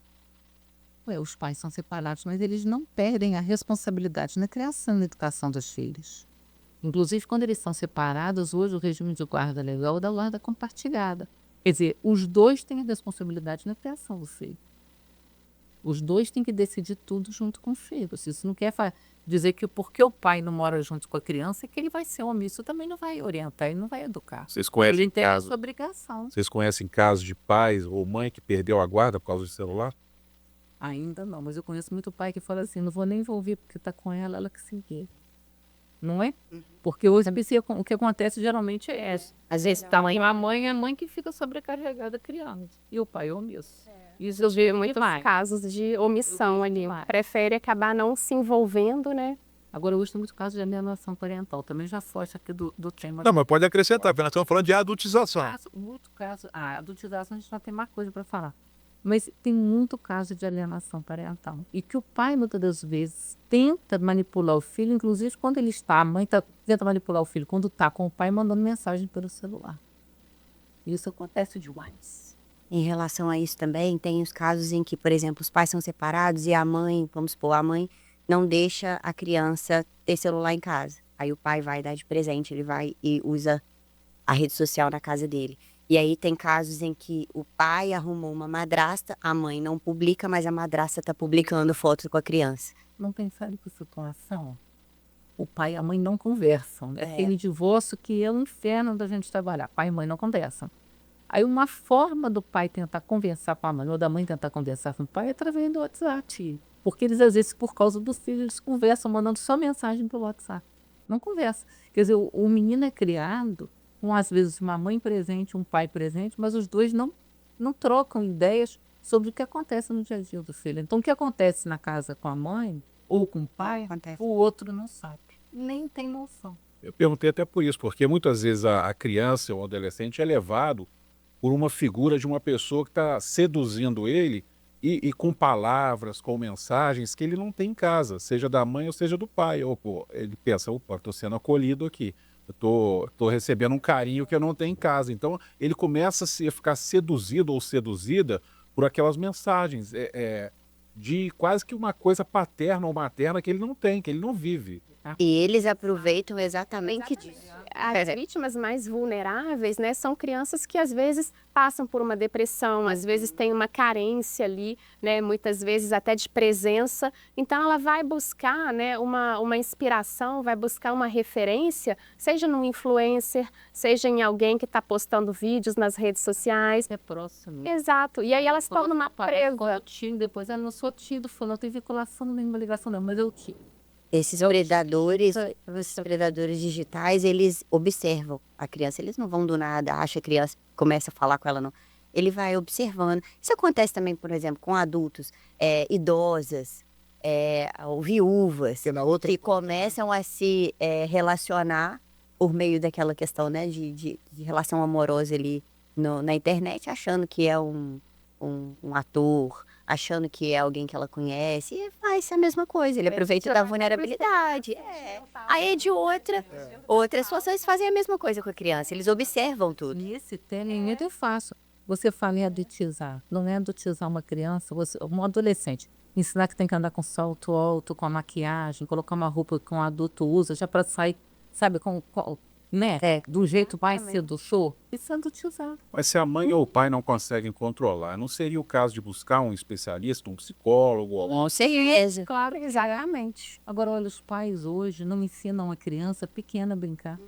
D: Os pais são separados, mas eles não perdem a responsabilidade na criação e na educação dos filhos. Inclusive, quando eles são separados, hoje o regime de guarda legal é da guarda compartilhada. Quer dizer, os dois têm a responsabilidade na criação do filho. Os dois têm que decidir tudo junto com o filho. Isso não quer dizer que porque o pai não mora junto com a criança, é que ele vai ser omisso, também não vai orientar e não vai educar. Ele tem essa obrigação.
A: Vocês conhecem casos de pais ou mãe que perdeu a guarda por causa do celular?
D: Ainda não, mas eu conheço muito pai que fala assim, não vou nem envolver porque está com ela que se vê. Não é? Porque hoje o que acontece geralmente é essa. Às vezes está a mãe que fica sobrecarregada criando. E o pai é omisso. Isso
C: Eu vi muitos casos de omissão ali. Prefere acabar não se envolvendo, né?
D: Agora, hoje tem muito caso de alienação parental. Também já foge aqui do tema.
B: Não, mas pode acrescentar, porque nós estamos falando de adultização.
D: Muito caso. Adultização a gente já tem mais coisa para falar. Mas tem muito caso de alienação parental. E que o pai, muitas das vezes, tenta manipular o filho, inclusive quando ele está, a mãe tenta manipular o filho quando está com o pai, mandando mensagem pelo celular. Isso acontece demais.
E: Em relação a isso também, tem os casos em que, por exemplo, os pais são separados e a mãe, vamos supor, a mãe não deixa a criança ter celular em casa. Aí o pai vai dar de presente, ele vai e usa a rede social na casa dele. E aí tem casos em que o pai arrumou uma madrasta, a mãe não publica, mas a madrasta está publicando fotos com a criança.
D: Não pensaram que situação? O pai e a mãe não conversam. Né? Aquele divórcio que é um inferno da gente trabalhar. Pai e mãe não conversam. Aí uma forma do pai tentar conversar com a mãe, ou da mãe tentar conversar com o pai, é através do WhatsApp. Porque eles, às vezes, por causa dos filhos, eles conversam mandando só mensagem pelo WhatsApp. Não conversa. Quer dizer, o menino é criado com, às vezes, uma mãe presente, um pai presente, mas os dois não trocam ideias sobre o que acontece no dia a dia do filho. Então, o que acontece na casa com a mãe ou com o pai, o outro não sabe. Nem tem noção.
A: Eu perguntei até por isso, porque muitas vezes a criança ou o adolescente é levado por uma figura de uma pessoa que está seduzindo ele e com palavras, com mensagens que ele não tem em casa, seja da mãe ou seja do pai. Ele pensa, estou sendo acolhido aqui. Estou recebendo um carinho que eu não tenho em casa. Então, ele começa a ficar seduzido ou seduzida por aquelas mensagens de quase que uma coisa paterna ou materna que ele não tem, que ele não vive.
E: E eles aproveitam exatamente disso.
C: As vítimas mais vulneráveis, né, são crianças que às vezes passam por uma depressão, às vezes tem uma carência ali, né, muitas vezes até de presença. Então ela vai buscar, né, uma inspiração, vai buscar uma referência, seja num influencer, seja em alguém que está postando vídeos nas redes sociais.
D: É próximo.
C: Exato. E aí elas estão numa presa.
D: Eu tio, depois eu não sou tio do fulano, não tem vinculação, nenhuma ligação não, mas eu tio.
E: Esses predadores digitais, eles observam a criança. Eles não vão do nada, acha a criança, começa a falar com ela, não. Ele vai observando. Isso acontece também, por exemplo, com adultos, idosas, ou viúvas, que começam a se relacionar por meio daquela questão, né, de relação amorosa ali na internet, achando que é um ator, achando que é alguém que ela conhece, e faz a mesma coisa, ele aproveita da vulnerabilidade. Aí de outras situações fazem a mesma coisa com a criança, eles observam tudo.
D: E esse treinamento é fácil. Você fala em adultizar. Não é adultizar uma criança, um adolescente. Ensinar que tem que andar com salto alto, com a maquiagem, colocar uma roupa que um adulto usa, já para sair, sabe, né? Do jeito mais sedutor. Isso é adultizar.
A: Mas se a mãe ou o pai não conseguem controlar, não seria o caso de buscar um especialista, um psicólogo?
E: Com certeza.
C: Claro, exatamente.
D: Agora, olha, os pais hoje não ensinam uma criança pequena a brincar.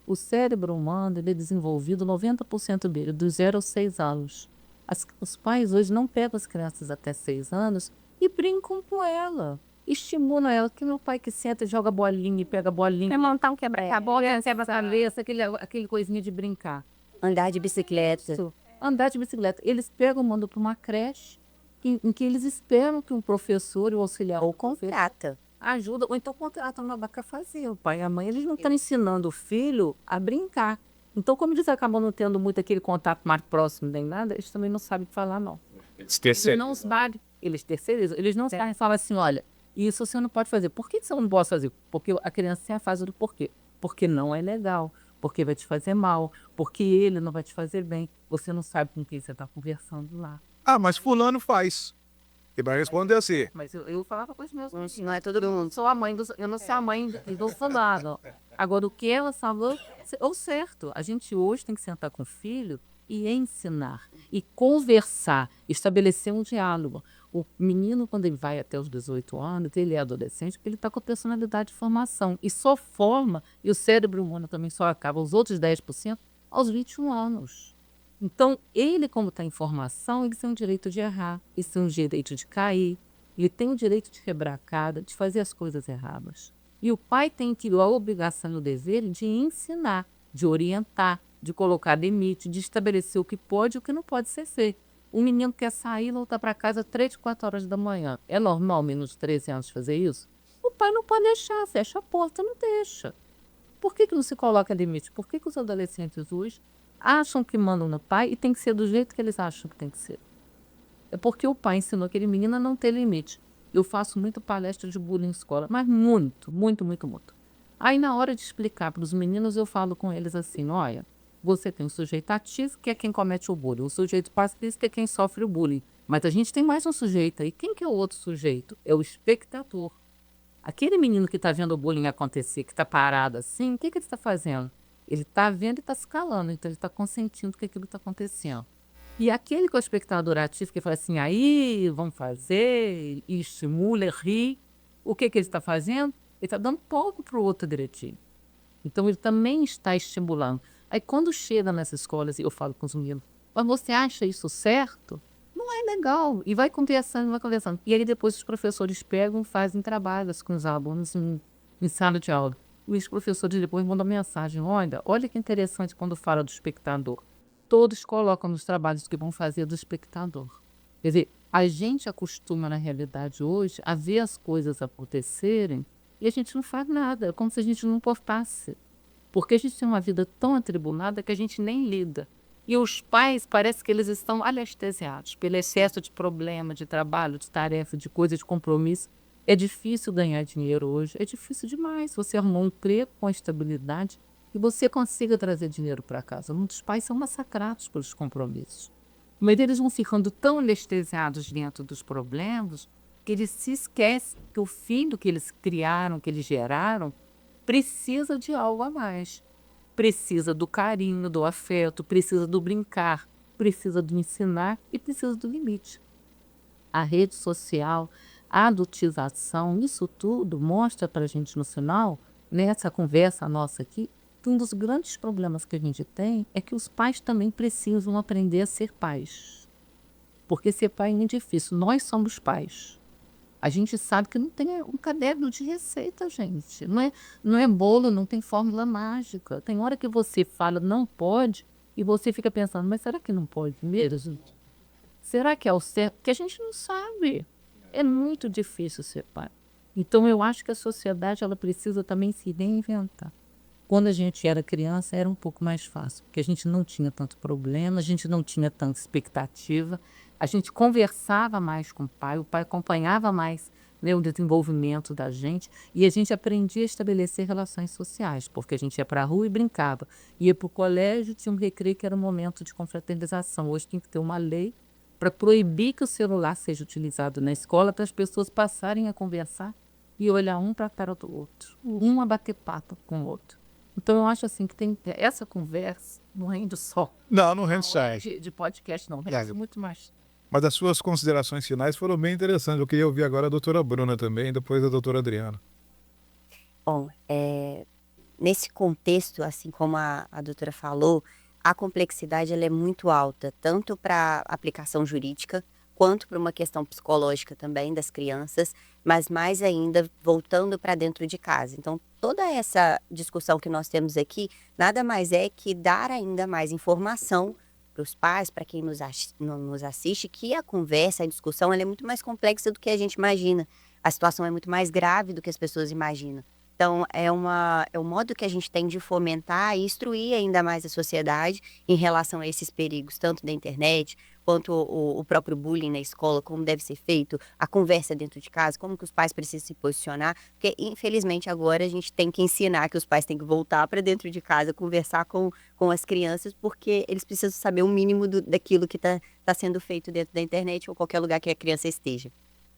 D: O cérebro humano ele é desenvolvido 90% dele, dos 0 aos 6 anos. Os pais hoje não pegam as crianças até 6 anos e brincam com ela. Estimulam ela, que meu pai que senta, joga bolinha e pega bolinha.
C: Vai montar um quebra-cabeça,
D: Quebra-cabeça, aquele coisinha de brincar.
E: Andar de bicicleta.
D: Isso. Andar de bicicleta. Eles pegam, mandam para uma creche em que eles esperam que um professor e o auxiliar ou
E: Contrata.
D: ajuda, ou então contratam uma vaca fazer. O pai e a mãe, eles não estão ensinando o filho a brincar. Então, como eles acabam não tendo muito aquele contato mais próximo nem nada, eles também não sabem falar, não.
A: Eles
D: Eles terceirizam. Eles não sabem falar assim, olha, isso você não pode fazer. Por que você não pode fazer? Porque a criança tem a fase do porquê. Porque não é legal. Porque vai te fazer mal. Porque ele não vai te fazer bem. Você não sabe com quem você está conversando lá.
B: Ah, mas fulano faz. Ele vai responder assim.
D: Mas eu falava com os meus filhos.
E: Não é todo mundo.
D: Sou a mãe eu não sou a mãe do fulano. Agora, o que ela falou, ou certo, a gente hoje tem que sentar com o filho e ensinar, e conversar, estabelecer um diálogo. O menino, quando ele vai até os 18 anos, ele é adolescente, ele está com a personalidade de formação, e só forma, e o cérebro humano também só acaba, os outros 10%, aos 21 anos. Então, ele, como está em formação, ele tem o direito de errar, ele tem o direito de cair, ele tem o direito de quebrar a cara, de fazer as coisas erradas. E o pai tem a obrigação e o dever de ensinar, de orientar, de colocar limite, de estabelecer o que pode e o que não pode ser feito. O menino quer sair e voltar para casa 3, 4 horas da manhã. É normal, menos de 13 anos, fazer isso? O pai não pode deixar, fecha a porta, não deixa. Por que não se coloca limite? Por que os adolescentes hoje acham que mandam no pai e tem que ser do jeito que eles acham que tem que ser? É porque o pai ensinou aquele menino a não ter limite. Eu faço muito palestra de bullying em escola, mas muito, muito, muito, muito. Aí, na hora de explicar para os meninos, eu falo com eles assim, olha, você tem o sujeito ativo, que é quem comete o bullying. O sujeito passivo, que é quem sofre o bullying. Mas a gente tem mais um sujeito aí. Quem que é o outro sujeito? É o espectador. Aquele menino que está vendo o bullying acontecer, que está parado assim, o que ele está fazendo? Ele está vendo e está se calando, então ele está consentindo que aquilo está acontecendo. E aquele que é o espectador ativo, que fala assim, aí, vamos fazer, e estimula, ri, o que ele está fazendo? Ele está dando pouco para o outro direitinho. Então, ele também está estimulando. Aí, quando chega nessas escolas, eu falo com os meninos, mas você acha isso certo? Não é legal. E vai conversando, vai conversando. E aí, depois, os professores pegam e fazem trabalhos com os alunos em sala de aula. E os professores depois mandam mensagem, olha que interessante quando fala do espectador. Todos colocam nos trabalhos que vão fazer do espectador. Quer dizer, a gente acostuma, na realidade, hoje, a ver as coisas acontecerem e a gente não faz nada, é como se a gente não importasse. Porque a gente tem uma vida tão atribulada que a gente nem lida. E os pais, parece que eles estão anestesiados pelo excesso de problema, de trabalho, de tarefa, de coisa, de compromisso. É difícil ganhar dinheiro hoje, é difícil demais. Você arrumar um emprego com estabilidade e você consiga trazer dinheiro para casa. Muitos pais são massacrados pelos compromissos. Mas eles vão ficando tão anestesiados dentro dos problemas que eles se esquecem que o filho que eles criaram, que eles geraram, precisa de algo a mais. Precisa do carinho, do afeto, precisa do brincar, precisa do ensinar e precisa do limite. A rede social, a adultização, isso tudo mostra para a gente no final, nessa conversa nossa aqui, que um dos grandes problemas que a gente tem é que os pais também precisam aprender a ser pais. Porque ser pai é muito difícil. Nós somos pais. A gente sabe que não tem um caderno de receita, gente. Não é bolo, não tem fórmula mágica. Tem hora que você fala não pode e você fica pensando, mas será que não pode mesmo? Será que é o certo? Porque a gente não sabe. É muito difícil ser pai. Então eu acho que a sociedade ela precisa também se reinventar. Quando a gente era criança, era um pouco mais fácil, porque a gente não tinha tanto problema, a gente não tinha tanta expectativa, a gente conversava mais com o pai acompanhava mais, né, o desenvolvimento da gente, e a gente aprendia a estabelecer relações sociais, porque a gente ia para a rua e brincava, ia para o colégio, tinha um recreio que era um momento de confraternização. Hoje tem que ter uma lei para proibir que o celular seja utilizado na escola para as pessoas passarem a conversar e olhar um para a cara do outro, um a bater papo com o outro. Então, eu acho assim que tem essa conversa, não rende só
B: Não rende só.
D: de podcast, não, rende muito mais.
B: Mas as suas considerações finais foram bem interessantes. Eu queria ouvir agora a doutora Bruna também, depois a doutora Adriana.
E: Bom, nesse contexto, assim como a doutora falou, a complexidade ela é muito alta, tanto para aplicação jurídica, quanto para uma questão psicológica também das crianças, mas mais ainda voltando para dentro de casa. Então, toda essa discussão que nós temos aqui, nada mais é que dar ainda mais informação para os pais, para quem nos assiste, que a conversa, a discussão, ela é muito mais complexa do que a gente imagina. A situação é muito mais grave do que as pessoas imaginam. Então, é um modo que a gente tem de fomentar e instruir ainda mais a sociedade em relação a esses perigos, tanto da internet, quanto o próprio bullying na escola, como deve ser feito, a conversa dentro de casa, como que os pais precisam se posicionar, porque, infelizmente, agora a gente tem que ensinar que os pais têm que voltar para dentro de casa, conversar com as crianças, porque eles precisam saber o mínimo daquilo que está sendo feito dentro da internet ou qualquer lugar que a criança esteja.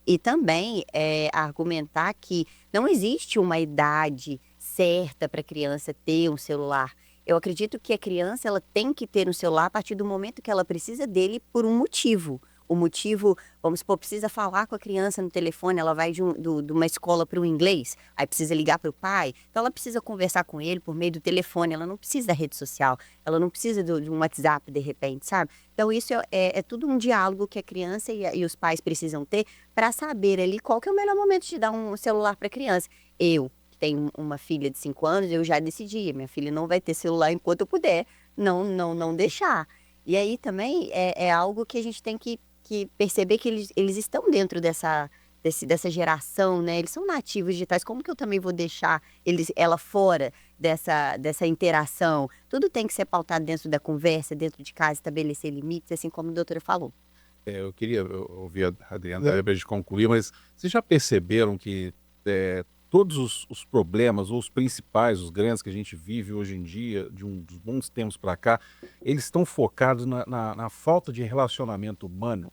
E: E também argumentar que não existe uma idade certa para a criança ter um celular. Eu acredito que a criança ela tem que ter um celular a partir do momento que ela precisa dele por um motivo. O motivo, vamos supor, precisa falar com a criança no telefone, ela vai de uma escola para o inglês, aí precisa ligar para o pai, então ela precisa conversar com ele por meio do telefone, ela não precisa da rede social, ela não precisa de um WhatsApp de repente, sabe? Então isso é tudo um diálogo que a criança e os pais precisam ter para saber ali qual que é o melhor momento de dar um celular para a criança. Eu, que tenho uma filha de 5 anos, eu já decidi, minha filha não vai ter celular enquanto eu puder não deixar. E aí também é algo que a gente tem que perceber que eles estão dentro dessa geração, né? Eles são nativos digitais. Como que eu também vou deixar ela fora dessa interação? Tudo tem que ser pautado dentro da conversa, dentro de casa, estabelecer limites, assim como a doutora falou.
A: Eu queria ouvir a Adriana para a gente concluir, mas vocês já perceberam que todos os problemas, ou os principais, os grandes que a gente vive hoje em dia, dos bons tempos para cá, eles estão focados na falta de relacionamento humano.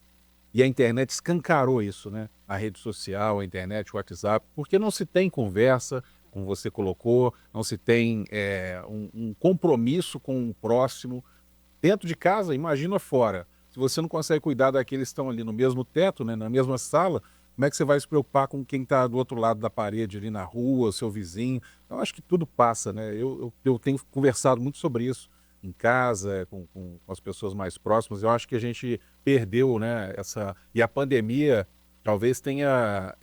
A: E a internet escancarou isso, né? A rede social, a internet, o WhatsApp, porque não se tem conversa, como você colocou, não se tem um compromisso com o próximo. Dentro de casa, imagina fora. Se você não consegue cuidar daqueles que estão ali no mesmo teto, né, na mesma sala, como é que você vai se preocupar com quem está do outro lado da parede, ali na rua, o seu vizinho? Eu acho que tudo passa, né? Eu tenho conversado muito sobre isso em casa, com as pessoas mais próximas. Eu acho que a gente perdeu, né, e a pandemia talvez tenha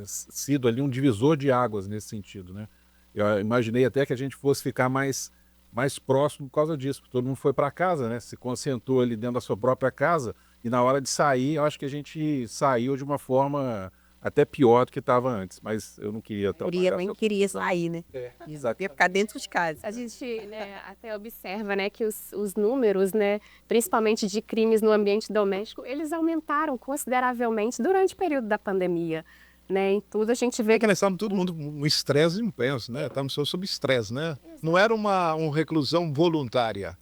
A: sido ali um divisor de águas nesse sentido, né? Eu imaginei até que a gente fosse ficar mais próximo por causa disso, porque todo mundo foi para casa, né? Se concentrou ali dentro da sua própria casa, e na hora de sair, eu acho que a gente saiu de uma forma até pior do que estava antes, mas eu não queria
E: Nem queria sair, né?
A: Exato.
E: Ia ficar dentro de casa.
C: A gente, né, até observa, né, que os números, né, principalmente de crimes no ambiente doméstico, eles aumentaram consideravelmente durante o período da pandemia. Né? Em tudo a gente vê
B: que nós estávamos todo mundo um estresse intenso, né? Estávamos sob estresse, né? Não era uma reclusão voluntária.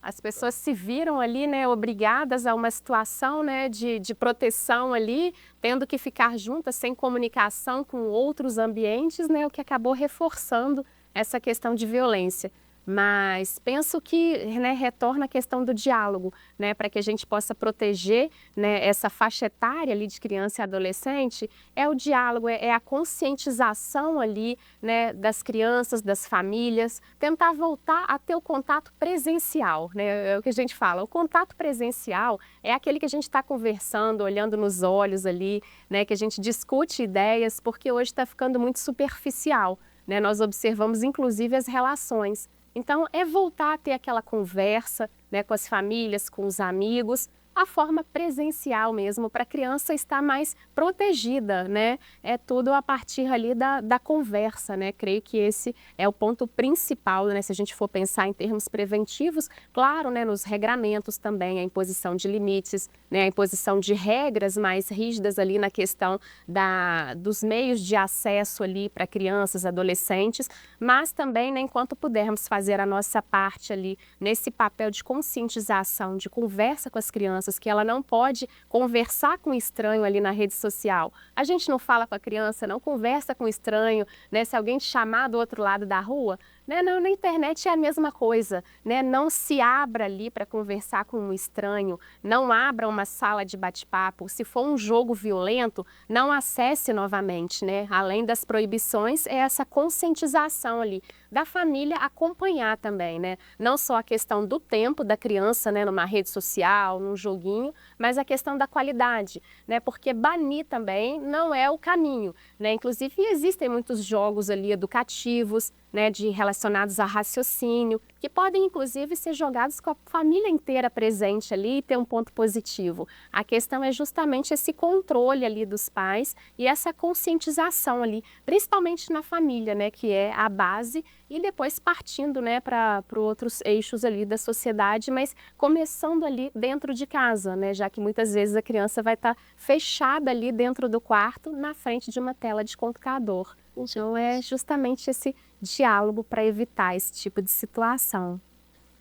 C: As pessoas se viram ali, né, obrigadas a uma situação, né, de proteção ali, tendo que ficar juntas, sem comunicação com outros ambientes, né, o que acabou reforçando essa questão de violência. Mas penso que, né, retorna a questão do diálogo, né, para que a gente possa proteger, né, essa faixa etária ali de criança e adolescente, é o diálogo, é a conscientização ali, né, das crianças, das famílias, tentar voltar a ter o contato presencial, né, é o que a gente fala, o contato presencial é aquele que a gente está conversando, olhando nos olhos ali, né, que a gente discute ideias, porque hoje está ficando muito superficial, né, nós observamos inclusive as relações. Então, é voltar a ter aquela conversa, né, com as famílias, com os amigos, a forma presencial mesmo, para a criança estar mais protegida, né? É tudo a partir ali da conversa, né? Creio que esse é o ponto principal, né? Se a gente for pensar em termos preventivos, claro, né? Nos regramentos também, a imposição de limites, né? A imposição de regras mais rígidas ali na questão dos meios de acesso ali para crianças, adolescentes, mas também, né, enquanto pudermos fazer a nossa parte ali nesse papel de conscientização, de conversa com as crianças, que ela não pode conversar com o estranho ali na rede social. A gente não fala com a criança, não conversa com o estranho, né? Se alguém te chamar do outro lado da rua, né? Não, na internet é a mesma coisa, né? Não se abra ali para conversar com um estranho, não abra uma sala de bate-papo. Se for um jogo violento, não acesse novamente, né? Além das proibições, é essa conscientização ali da família acompanhar também, né? Não só a questão do tempo da criança, né, numa rede social, num joguinho, mas a questão da qualidade, né? Porque banir também não é o caminho, né? Inclusive existem muitos jogos ali educativos, né, relacionados a raciocínio, que podem inclusive ser jogados com a família inteira presente ali e ter um ponto positivo. A questão é justamente esse controle ali dos pais e essa conscientização ali, principalmente na família, né, que é a base, e depois partindo, né, para outros eixos ali da sociedade, mas começando ali dentro de casa, né, já que muitas vezes a criança vai estar fechada ali dentro do quarto, na frente de uma tela de computador. Então é justamente esse diálogo para evitar esse tipo de situação.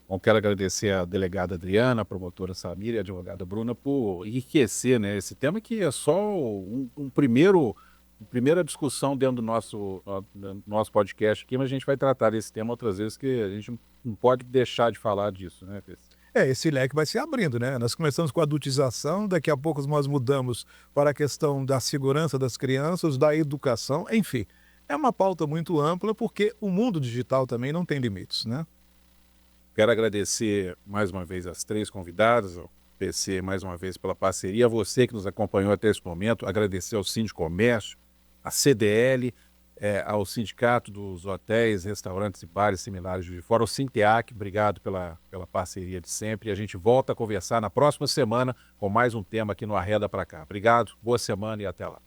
A: Bom, quero agradecer a delegada Adriana, a promotora Samira e a advogada Bruna por enriquecer, né, esse tema que é só uma primeira discussão dentro do nosso podcast aqui, mas a gente vai tratar desse tema outras vezes, que a gente não pode deixar de falar disso, né, Cris?
B: Esse leque vai se abrindo, né? Nós começamos com a adultização, daqui a pouco nós mudamos para a questão da segurança das crianças, da educação, enfim. É uma pauta muito ampla, porque o mundo digital também não tem limites, né?
A: Quero agradecer mais uma vez as 3 convidadas, ao PC mais uma vez pela parceria, a você que nos acompanhou até esse momento, agradecer ao Sindicomércio, à CDL, ao Sindicato dos Hotéis, Restaurantes e Bares Similares de Juiz de Fora, ao Sinteac, obrigado pela parceria de sempre. E a gente volta a conversar na próxima semana com mais um tema aqui no Arreda Pra Cá. Obrigado, boa semana e até lá.